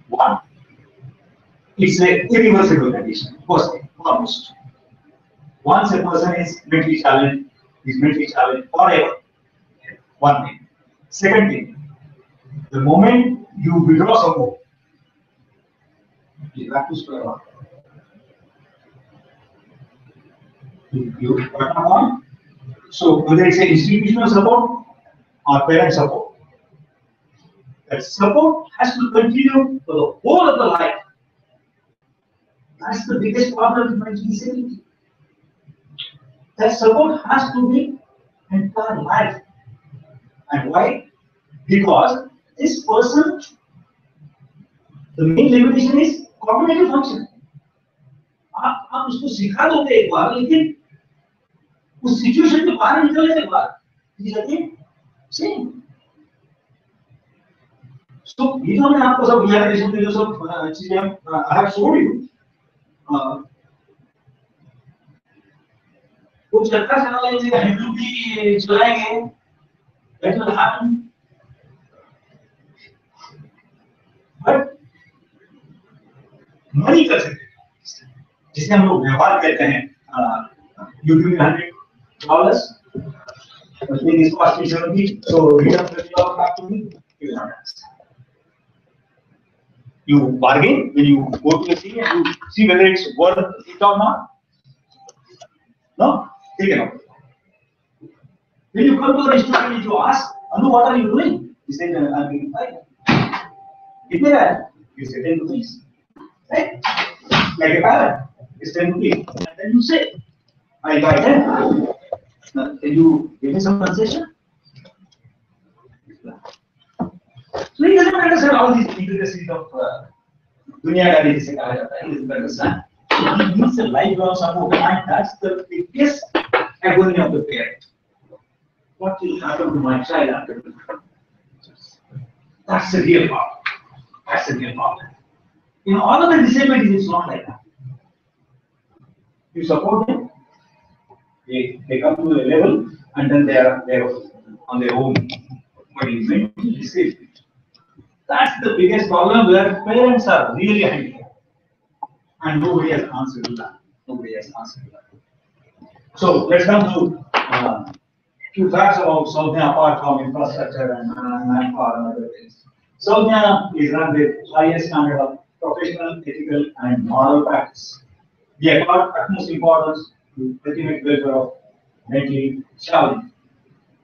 one, it's a irreversible condition, first thing, foremost. Once a person is mentally challenged forever. One thing. Second thing, the moment you withdraw support, you have to square one. You got my point? So whether it's an institutional support or parent support, that support has to continue for the whole of the life. That's the biggest problem with mental disability. That support has to be entire life. And why? Because this person, the main limitation is cognitive function. आप उसको सिखा दोगे एक बार, लेकिन उस situation में बाहर निकलने के बाद he's again same. So ये जो मैंने आपको सब rehabilitation के जो सब चीजें I have showed you, कुछ चरखा चला लीजिएगा, हिंदू भी चलाएंगे, that will happen. But money का sector, जिसे हम लोग व्यवहार कहते हैं, you give me $100, but then this cost me 70, so return $30 back to me, you will not ask. You bargain when you go to the thing and you see whether it's worth it or not. No, take it out. When you come to the restaurant and you ask, Anu, what are you doing? He said, I'm doing fine. Give me that. You say 10 rupees. Right? Like a parrot. It's 10 rupees. And then you say, I buy 10. Can you give me some concession? So he doesn't understand all these intricacies of Dunyadari. He doesn't understand. He needs a lifelong support, and that's the biggest agony of the parent. What will happen to my child after this? That's the real problem. That's the real problem. In all of the disabilities, it's not like that. You support them, they come to a level, and then they are on their own. But in mental disability, that's the biggest problem where parents are really handicapped. And nobody has answered to that. Nobody has answered to that. So let's come to few facts about Sandnya apart from infrastructure and manpower and other things. Sandnya is run with highest standard of professional, ethical, and moral practice. We accord utmost importance to ultimate welfare of mentally challenged.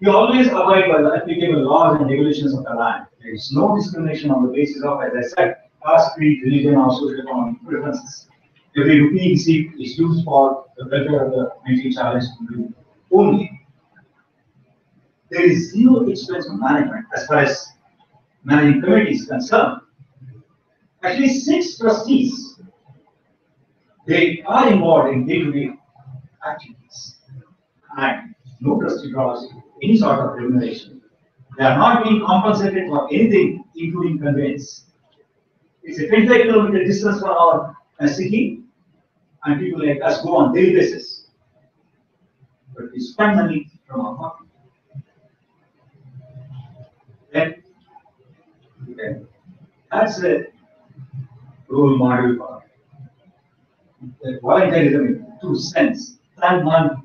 We always abide by the applicable laws and regulations of the land. There is no discrimination on the basis of, as I said, caste, creed, religion, or socio-economic preferences. Every rupee received is used for the welfare of the mentally challenged group only. There is zero expense on management as far as managing committee is concerned. At least 6 trustees, they are involved in day-to-day activities, and no trustee draws any sort of remuneration. They are not being compensated for anything, including conveyance. It's a 25-kilometer distance from our city, and people like us go on daily basis. But we spend money from our pocket. Then, okay, that's a role model for voluntarism in 2 cents. And one.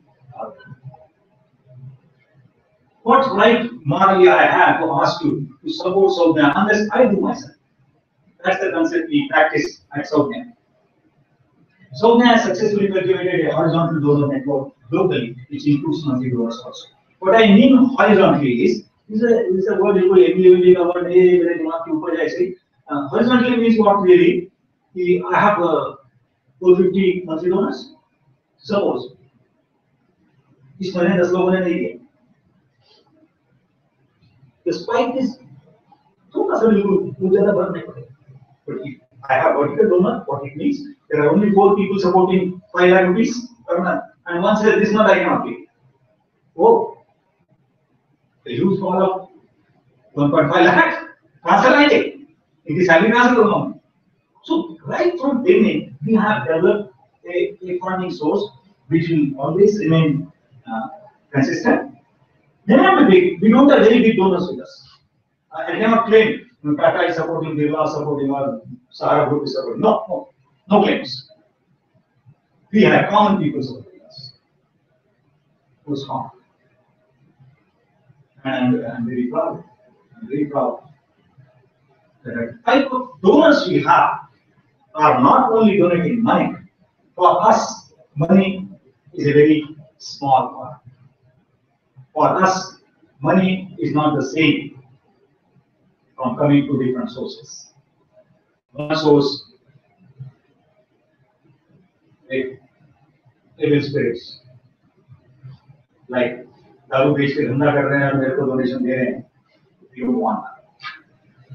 What right morally I have to ask you to support Sandnya unless I do myself? That's the concept we practice at Sandnya. Sandnya has successfully cultivated a horizontal donor network globally, which includes monthly donors also. What I mean horizontally is a word you could horizontally means what really? I have 450 monthly donors. Suppose इस महीने 10 लोगों ने नहीं दिए. Despite this, थोड़ा सा बिल्कुल ज़्यादा फर्क नहीं पड़ेगा. But if I have vertical donor, what it means? There are only 4 people supporting 5 lakh rupees per month, and one says this month I cannot pay. Oh, the huge fall of 1.5 lakh. Transfer आएंगे. इनकी salary transfer करूँगा. So right from beginning, we have developed a funding source which will always remain consistent. They are not big. We don't have very big donors with us. I cannot claim Tata is supporting, Birla is supporting, or Sahara Group is supporting. No claims. We have common people supporting us. Who's common? And I'm very proud. I'm very proud. The type of donors we have are not only donating money. For us, money is a very small part. For us, money is not the same from coming to different sources. One source, evil spirits, like दारू बेच के धंधा कर रहे हैं और मेरे को donation दे रहे हैं. You don't want that.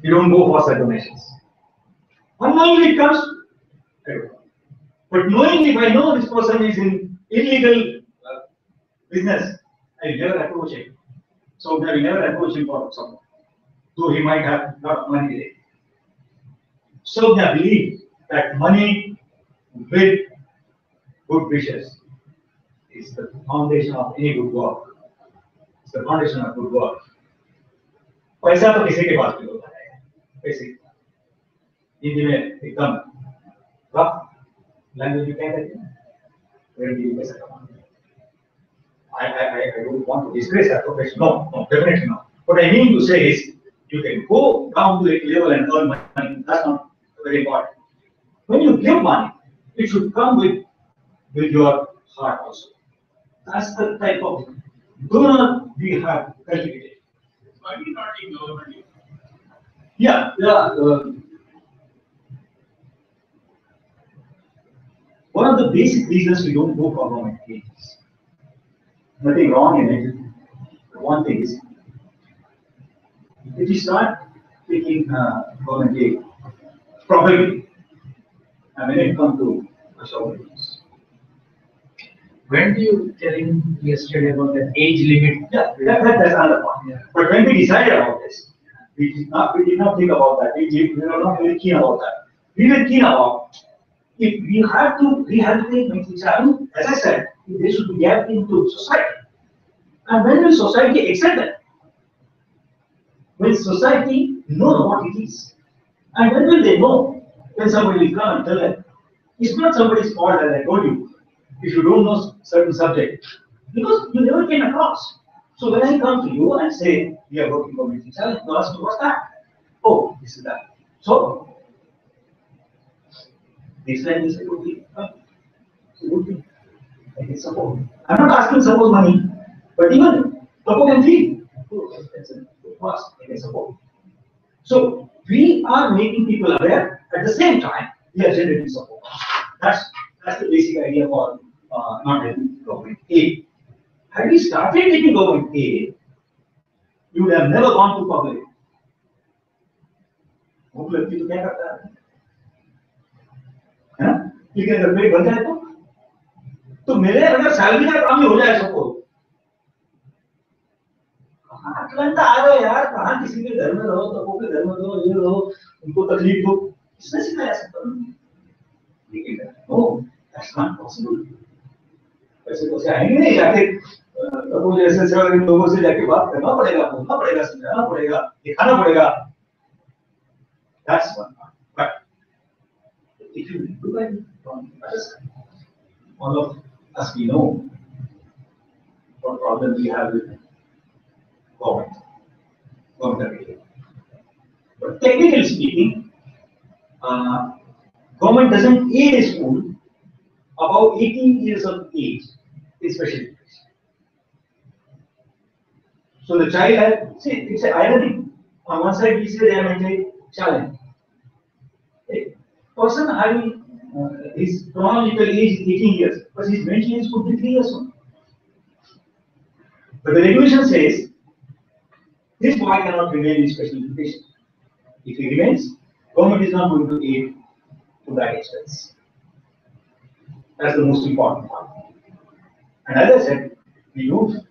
You don't go for such donations. Unknowingly it comes, but knowingly, if I know this person is in illegal business, I never approach him. So I will never approach him for something, though he might have a lot of money there. So I believe that money with good wishes is the foundation of any good work. It's the foundation of good work. पैसा तो किसी के पास भी होता है, पैसे हिंदी में एकदम रफ लैंग्वेज में क्या कहते हैं, where do you पैसा कमाना? I don't want to disgrace that profession. No, definitely not. What I mean to say is, you can go down to a level and earn money. That's not very important. When you give money, it should come with your heart also. That's the type of donor we have cultivated. Why do you not take government? Yeah. One of the basic reasons we don't go for government agencies. Nothing wrong in it. One thing is, if you start taking government aid, probably, when it comes to Asha-GT. When do you telling yesterday about the age limit? Yeah, that's another point. Yeah. But when we decided about this, we did not think about that. We were not very keen about that. We were keen about if we have to rehabilitate mental challenge, as I said, they should be gapped into society. And when will society accept that? When society knows what it is. And when will they know? When somebody will come and tell them, it's not somebody's fault, as I told you, if you don't know certain subject, because you never came across. So when I come to you and say, we are working for mental challenge, you ask me, what's that? Oh, this is that. So, this time you say, okay, okay, I can support. I'm not asking support money, but even support and fee. Oh, that's a good cost, I can support. So, we are making people aware, at the same time, we are generating support. That's the basic idea for not having government aid. Had we started taking government aid, you would have never gone to public. भूख लगती तो क्या करता है? ठीक है, अगर पेट भर जाए तो मेरे अगर सैलरी का काम ही हो जाए सबको, कहाँ अटलंटा आ रहे हो यार, कहाँ किसी के घर में रहो, सबको के घर में रहो, ये रहो, उनको तकलीफ हो, इसमें सिखाया सकता हूँ। लेकिन no, that's not possible. ऐसे आएंगे नहीं जाके, तो जैसे इन लोगों से जाके बात करना पड़ेगा, बोलना पड़ेगा, समझाना पड़ेगा, दिखाना पड़ेगा. That's one part. But if you look at it from the other side, all of us we know what problem we have with government. But technically speaking, Government doesn't aid a school above 18 years of age in special education. So the child has, see, it's an irony. On one side, we say they are mentally challenged. A person having his chronological age is 18 years, but his mental age could be 3 years old. But the regulation says this boy cannot remain in special education. If he remains, government is not going to aid to that expense. That's the most important part. And as I said, we don't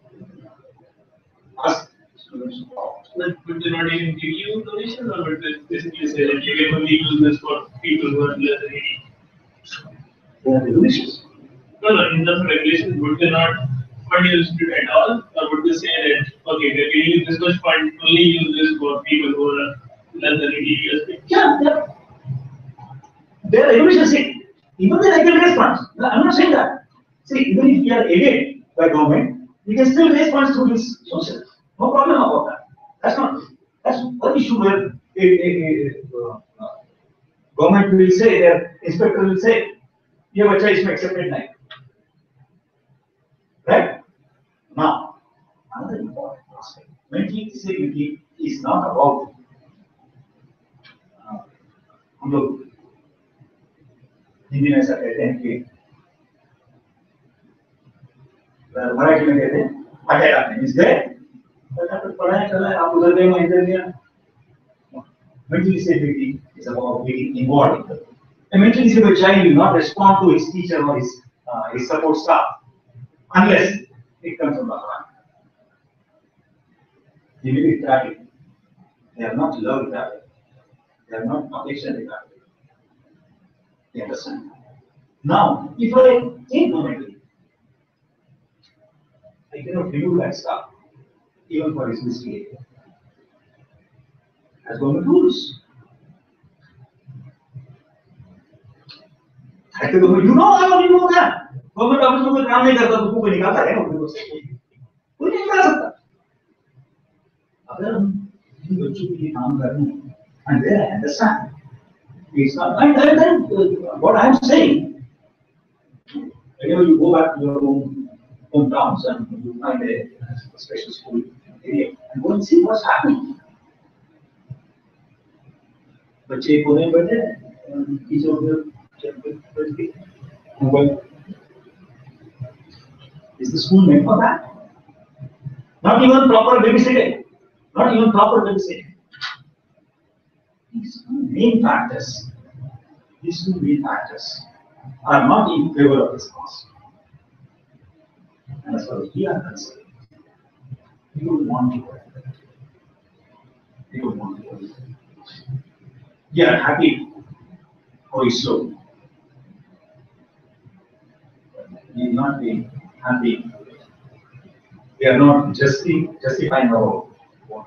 ask students to talk. But would they not even give you donations, or would they basically say that you can only use this for people who are less than 18? They are regulations. No, no, in terms of regulations, would they not fund use it at all? Or would they say that, okay, we're giving you this much fund, only use this for people who are less than 18 years? Yeah, yeah. Their regulations say, even the regular funds. I'm not saying that. See, even if we are aided by government, we can still raise funds through this social. No problem about that. That's one issue where government will say, their inspector will say, ये बच्चा इसमें accepted नहीं. Right? Now, another important aspect. Mental disability is not about हम लोग हिंदी में ऐसा कहते हैं कि मराठी में कहते हैं पाटे डालने इस गए पढ़ाई कर रहा है आप उधर गए मैं इधर गया. Mental disability is about being involved in it. A mentally disabled child will not respond to his teacher or his support staff unless it comes from the heart. They may be retarded. They are not love retarded. They are not affection retarded. You understand? Now, if I think mentally, I cannot remove that stuff, even for his misbehavior. As government rules. I think you know I already know that. Government office में कोई काम नहीं करता तो कोई निकालता है नौकरी से कोई नहीं निकाल सकता. अगर हम इन बच्चों के लिए काम कर रहे हैं, and there I understand. It's not. And then what I am saying, whenever you go back to your hometowns and you find a special school area and go and see what's happening. बच्चे कोने में बैठे teacher उधर mobile. Is the school made for that? Not even proper babysitting. Not even proper babysitting. These two main factors are not in favor of this cause. And as far as we are concerned, we don't want to work. We don't want to work. We are happy for his soul. We will not be happy. We are not justifying our work.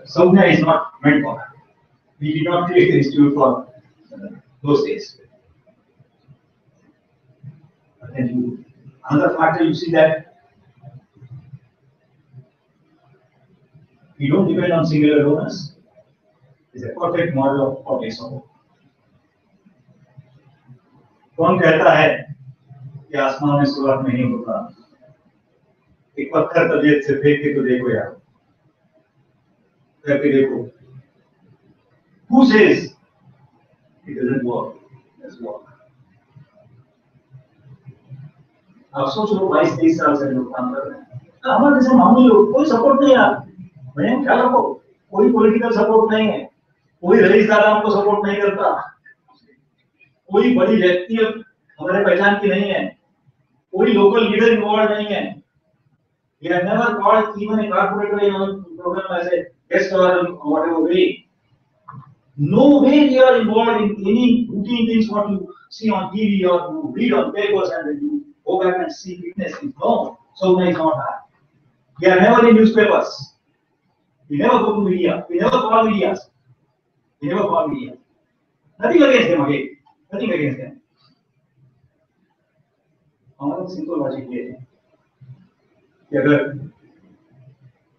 Sandnya is not meant for that. We did not create the institute for those days. And another factor, you see that we don't depend on singular donors. It's a perfect model of public support. कौन कहता है कि आसमान में सुराख नहीं होता? एक पत्थर तबीयत से फेंक के तो देखो यार, करके देखो. Who says it doesn't work? It does work. आप सोच लो 22-23 साल से लोग काम कर रहे हैं. हमारे जैसे मामूली लोग कोई सपोर्ट नहीं है. मैंने ख्याल रखो, कोई पॉलिटिकल सपोर्ट नहीं है, कोई रईसदार हमको सपोर्ट नहीं करता, कोई बड़ी व्यक्ति हमारे पहचान की नहीं है, कोई लोकल लीडर इन्वॉल्व नहीं है. We have never called even a corporate program as a guest or whatever way. No way we are involved in any routine things what you see on TV or you read on papers and then you go back and see witnesses. No, so is not that. We are never in newspapers. We never go to media. We never call media. We never call media. Nothing against them again. Nothing against them. हमारा simple logic ये है कि अगर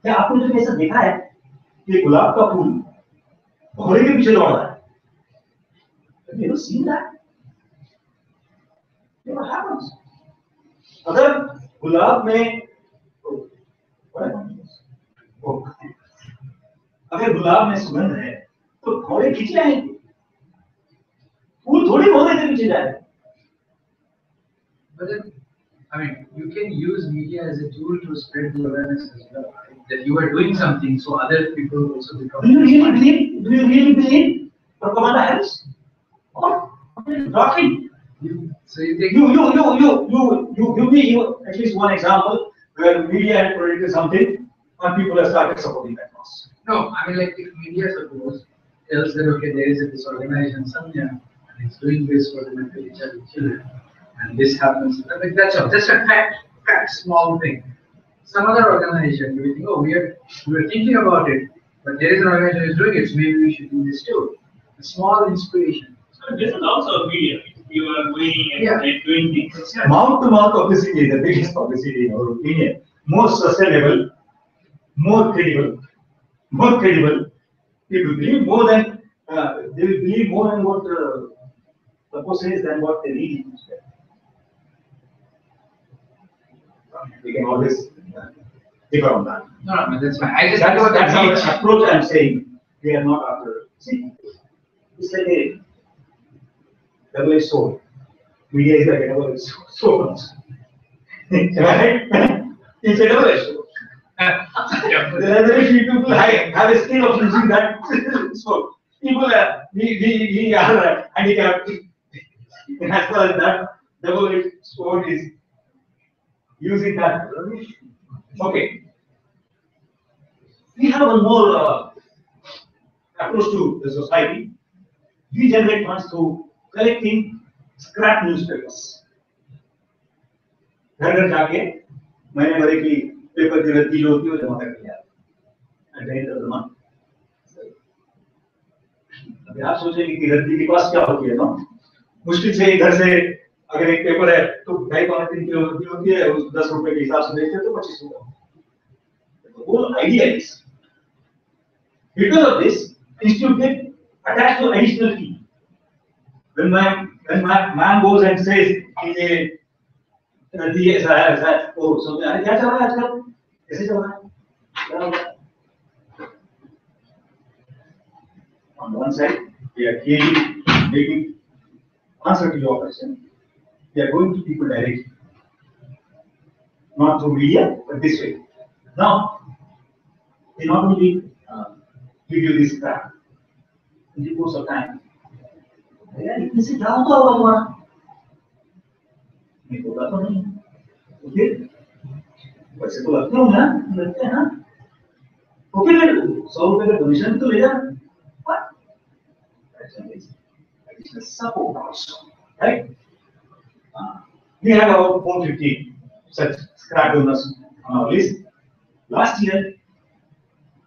क्या आपने जो ऐसा देखा है कि गुलाब का फूल घोड़े के पीछे दौड़ रहा है, Have you ever seen that? Never happens. अगर गुलाब में अगर गुलाब में सुगंध है तो घोड़े खींच आएंगे, फूल थोड़ी घोड़े के पीछे जाए. But then, I mean, you can use media as a tool to spread the awareness as well, right? That you are doing something so other people also become. Do you really believe propaganda helps? Or talking? So you think You give me at least one example where media had predicted something and people have started supporting that cause. no, I mean like if media suppose tells that okay there is this organization Sandnya and it's doing this for the mentally challenged children and this happens, I mean that's a fact small thing. Some other organization you think, oh we are thinking about it, but there is an organization who is doing it, so maybe we should do this too. A small inspiration. So this is also media. You are going and doing things. Mouth-to-mouth publicity is the biggest publicity in our opinion. More sustainable, more credible. People believe more than they will believe more in what the person is than what they read. We can always differ on that. No, that's fine. I just That's our approach. I'm saying we are not after. See, it's like a double-edged sword. Media is like a double-edged sword. Right? It's a double-edged sword. There are very few people have a skill of using that sword. People we are handicapped as far as that double-edged sword is using that. Okay. We have one more approach to the society. We generate funds through collecting scrap newspapers. घर घर जाके महीने भर की paper की रद्दी जो होती है वो जमा करके आते हैं. At the end of the month. अभी आप सोचेंगे कि रद्दी के पास क्या होती है ना? मुश्किल से घर से अगर एक पेपर है तो 2.5-3 किलो रद्दी होती है, उस 10 रुपए के हिसाब से बेचते हैं तो 25 रुपए. The whole idea is because of this, institute get attached to additional fee. When my man goes and says, "ये नदी ऐसा है, ओ समझ अरे क्या चल रहा है आजकल? कैसे चल रहा है?" On one side, we are clearly making answer to your question. We are going to people directly, not through media, but this way. Now, they not only give you this crap in the course of time. इतने से क्या होता होगा तुम्हारा? नहीं होगा तो नहीं. ओके? वैसे तो लगते होंगे ना? लगते हैं ना? ओके फिर 100 रुपए का डोनेशन तो ले जा. What? Additional support also, right? We have about 450 such scrap donors on our list. Last year,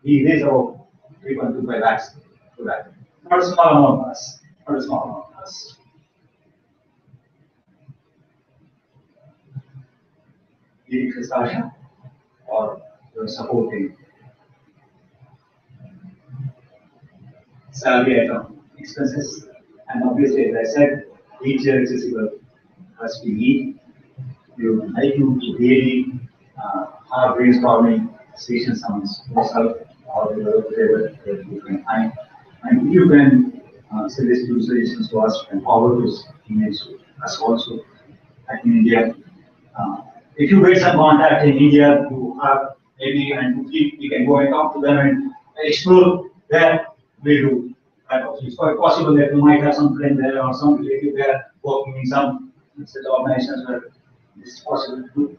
we raised about 3.25 lakhs to that. Not a small amount for us. Not a small amount for us. Giving to Asha or supporting salary item expenses, and obviously, as I said, wheelchair accessible has to be. We would like you to really have brainstorming sessions on yourself or whatever you can find. And you can send these two suggestions to us and forward those emails to us also. Like in India, if you get some contact in India, you have maybe and we can go and talk to them and explore their way to. It's quite possible that you might have some friend there or some relative there working in some such organizations where this is possible to do.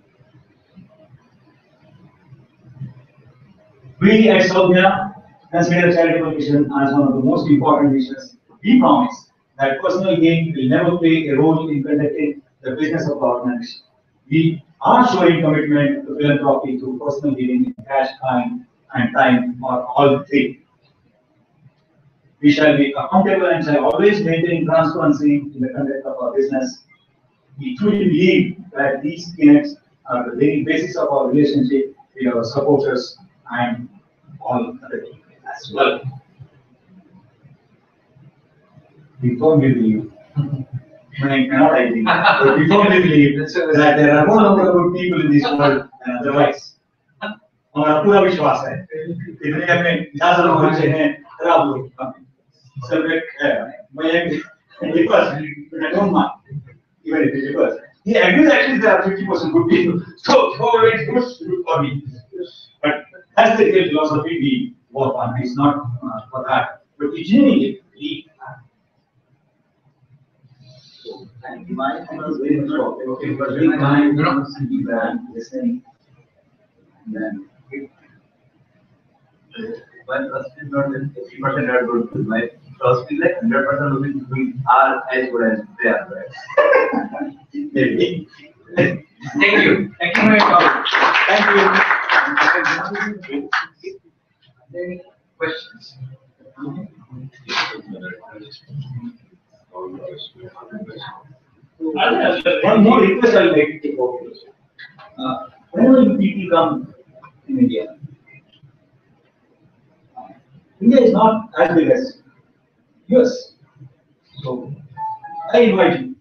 We at Sandnya consider charitable mission as one of the most important missions. We promise that personal gain will never play a role in conducting the business of the organization. We are showing commitment to philanthropy through personal giving in cash, time, and time, or all three. We shall be accountable and shall always maintain transparency in the conduct of our business. We truly believe that these tenets are the very basis of our relationship with our supporters and all other people as well. we firmly believe, I cannot agree, but we firmly believe that there are no number of good people in this world and otherwise. हमारा पूरा विश्वास है कि दुनिया में ज्यादा लोग अच्छे हैं खराब लोग कम हैं सब एक है मैं एक person but I don't mind even if it's a person he agrees actually there are 50% good people so it's good for me but that's the real philosophy we work on it's not for that but we genuinely believe that. And my was very much okay, but when I listening, then my trust is not that 50% are good. My trust is like 100% we are as good as they are. Right? Maybe. Thank you. Thank you for your comment. Thank you. Any questions? One more request I'll make to focus. Whenever you people come in India, India is not as big as US. So I invite you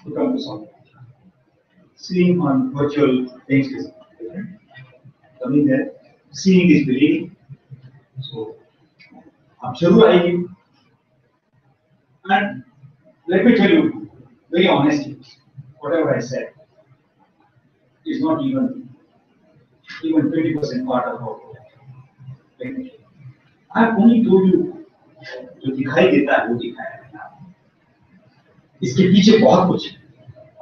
to come to South. Seeing on virtual things is different. Coming there, seeing is believing. So I'm sure I give. And let me tell you very honestly, whatever I said is not even 20% part of our life. I have only told you जो दिखाई देता है वो दिखाया है इसके पीछे बहुत कुछ है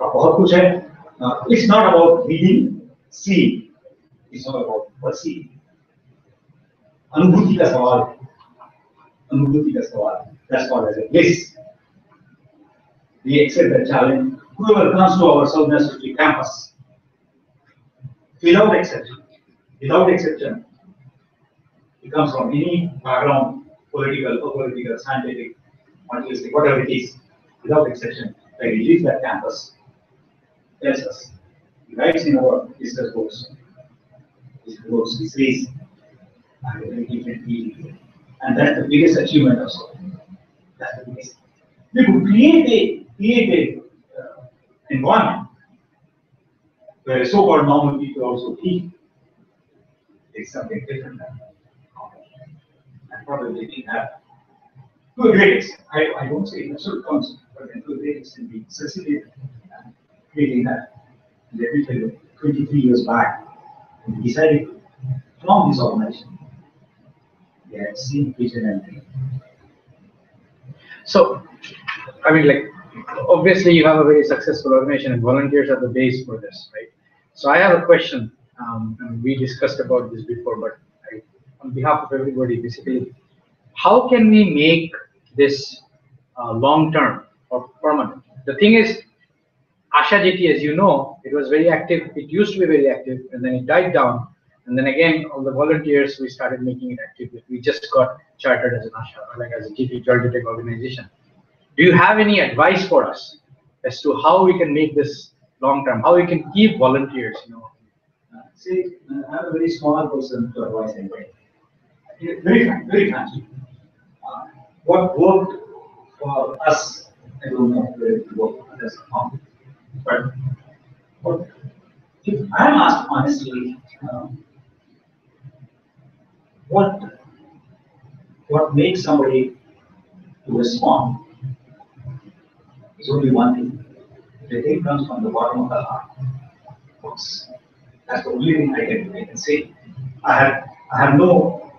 और बहुत कुछ है it's not about reading seeing it's not about perceiving अनुभूति का सवाल that's called as a bliss. We accept the challenge. Whoever comes to our Sandnya Sanwardhan campus, without exception, he comes from any background, political, apolitical, scientific, materialistic, whatever it is, without exception, when he leaves that campus, tells us, he writes in our business books, he says, I have a very different feeling. And that's the biggest achievement of Sandnya. That's the biggest. We could create a environment where so-called normal people also feel it's something different than and probably didn't have to a great extent. I don't say absolute concept, but to a great extent we succeeded in creating that. Let me tell you, 23 years back, when we decided to form this organization, we had seen vision and dream. So, I mean, like, obviously you have a very successful organization and volunteers are the base for this, right? So I have a question, and we discussed about this before, but on behalf of everybody, basically, how can we make this long-term or permanent? The thing is, Asha-GT, as you know, it was very active, it used to be very active, and then it died down, and then again, all the volunteers, we started making it active. We just got chartered as an Asha, like as a GT chartered organization. Do you have any advice for us as to how we can make this long term? How we can keep volunteers? See, I'm a very small person to advise anybody. Very frankly. What worked for us, I don't know whether it worked for others or not. But if I'm asked honestly, what makes somebody to respond is only one thing. The thing comes from the bottom of the heart. That's the only thing I can say. I have no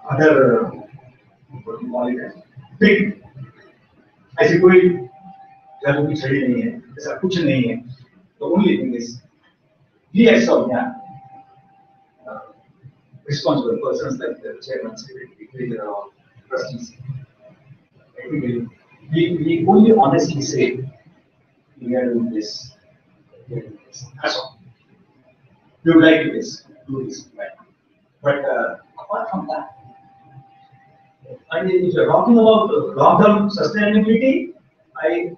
other what you call it big. ऐसी कोई जादू छड़ी नहीं है, ऐसा कुछ नहीं है. The only thing is we as Sandnya, responsible persons like the chairman, secretary, or trustees. We only honestly say we are doing this. That's all. We would like to do this, right? But apart from that, and if you're talking about long-term sustainability, I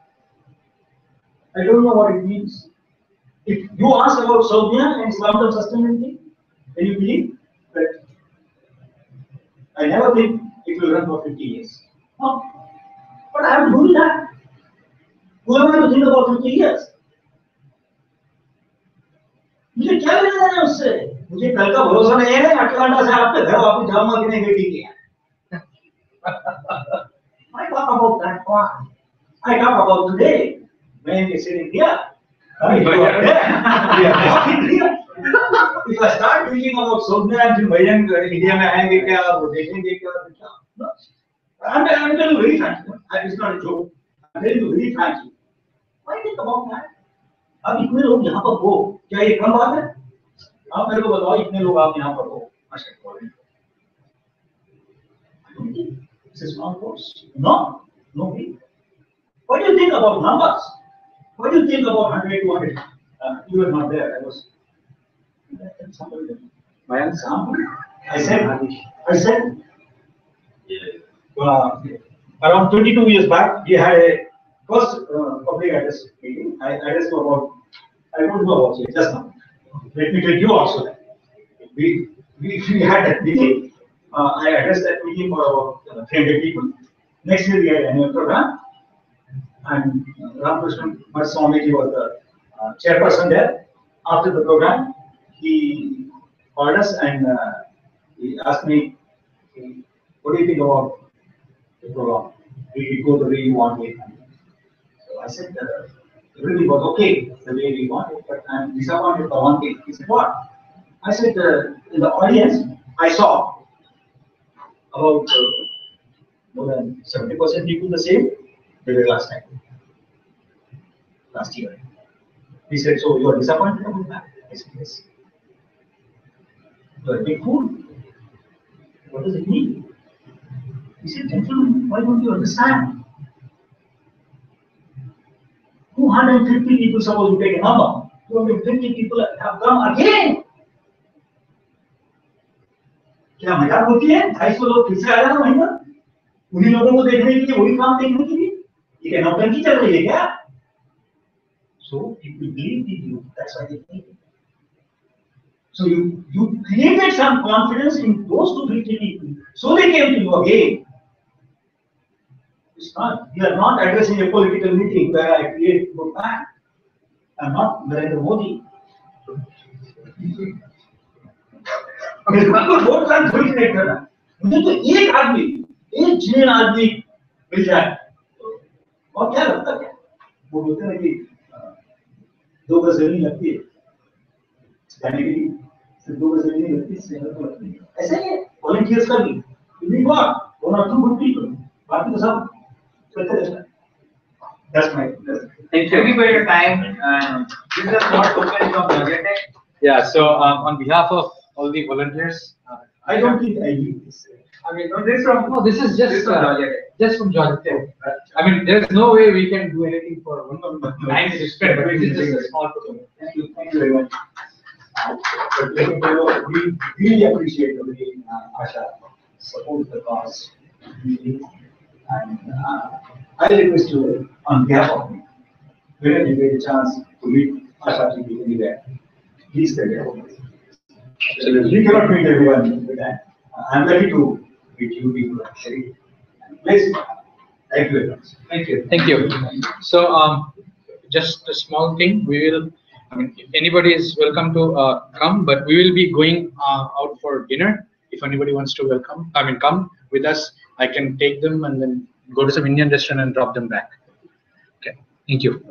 don't know what it means. If you ask about Sandnya and long-term sustainability, can you believe that? I never think it will run for 50 years. No. But I am doing that. Who am I to think about 50 years? मुझे क्या लेना है उससे? मुझे कल का भरोसा नहीं है 8 घंटा से आपके घर वापस जाऊंगा कि नहीं बेटी के यहाँ. I talk about that one. I talk about today when we sit in here. If I start thinking about Sandnya and Vayan India में आएंगे क्या वो देखेंगे क्या no. I'm telling you very frankly. It's not a joke. I'm telling you very frankly. Why think about that? अब इतने लोग यहाँ पर हो क्या ये कम बात है? आप मेरे को बताओ इतने लोग आप यहाँ पर हो This is not force. No, no way. What do you think about numbers? What do you think about 100, 200? You were not there. I was. My example. I said. Around 22 years back, we had a first public address meeting. I addressed to about. I don't know about it just now. Let me tell you also. We had that meeting. I addressed that meeting for about 300 people. Next year we had an annual program, and Ramakrishnan Swamiji was the chairperson there. After the program, he called us and he asked me, "What do you think about the program? Did it go the way you want it?" So I said, "Really was okay the way we want it, but I'm disappointed for one thing." He said, "What?" I said, "In the audience, I saw about more than 70% people the same they were last year." He said, "So you are disappointed about that?" I said, "Yes." "You are a big fool." What does it mean? He said, "Gentlemen, why don't you understand? 250 people, suppose you take a number, 250 people have come again. क्या मजाक होती है? 250 लोग फिर से आ जाना वहीं पर उन्हीं लोगों को देखने के लिए वही काम देखने के लिए ये क्या नौटंकी चल रही है क्या? So people believed in you. That's why they came. So you created some confidence in those 250 people. So they came to you again. It's not. We are not addressing a political meeting where I create good plan. I'm not Narendra Modi. Vote bank थोड़ी create करना मुझे तो एक आदमी एक gene आदमी मिल जाए और क्या लगता है वो बोलते हैं कि 2 गज जमीन लगती है जाने के लिए सिर्फ 2 गज जमीन लगती है सेहत को लगती है ऐसा ही है वॉलंटियर्स का भी we got 1 or 2 good people बाकी तो सब चलते रहता है That's my. Thank you for your time. This is a small token from Autism. Yeah. So on behalf of all the volunteers, I don't think I need this. I mean, no, this is from. no, this is just from Georgia. I mean, there's no way we can do anything for nice respect, but this is just a small token. Thank you very much. But let me tell you, we really appreciate the way Asha supports the cause. And I request you on behalf of me, whenever you get a chance to meet Asha-GT anywhere, please tell me. We cannot meet everyone with that. I'm ready to meet you people actually. Please, thank you very much. Thank you. Thank you. So just a small thing. We will. I mean, if anybody is welcome to come, but we will be going out for dinner. If anybody wants to come with us, I can take them and then go to some Indian restaurant and drop them back. Okay. Thank you.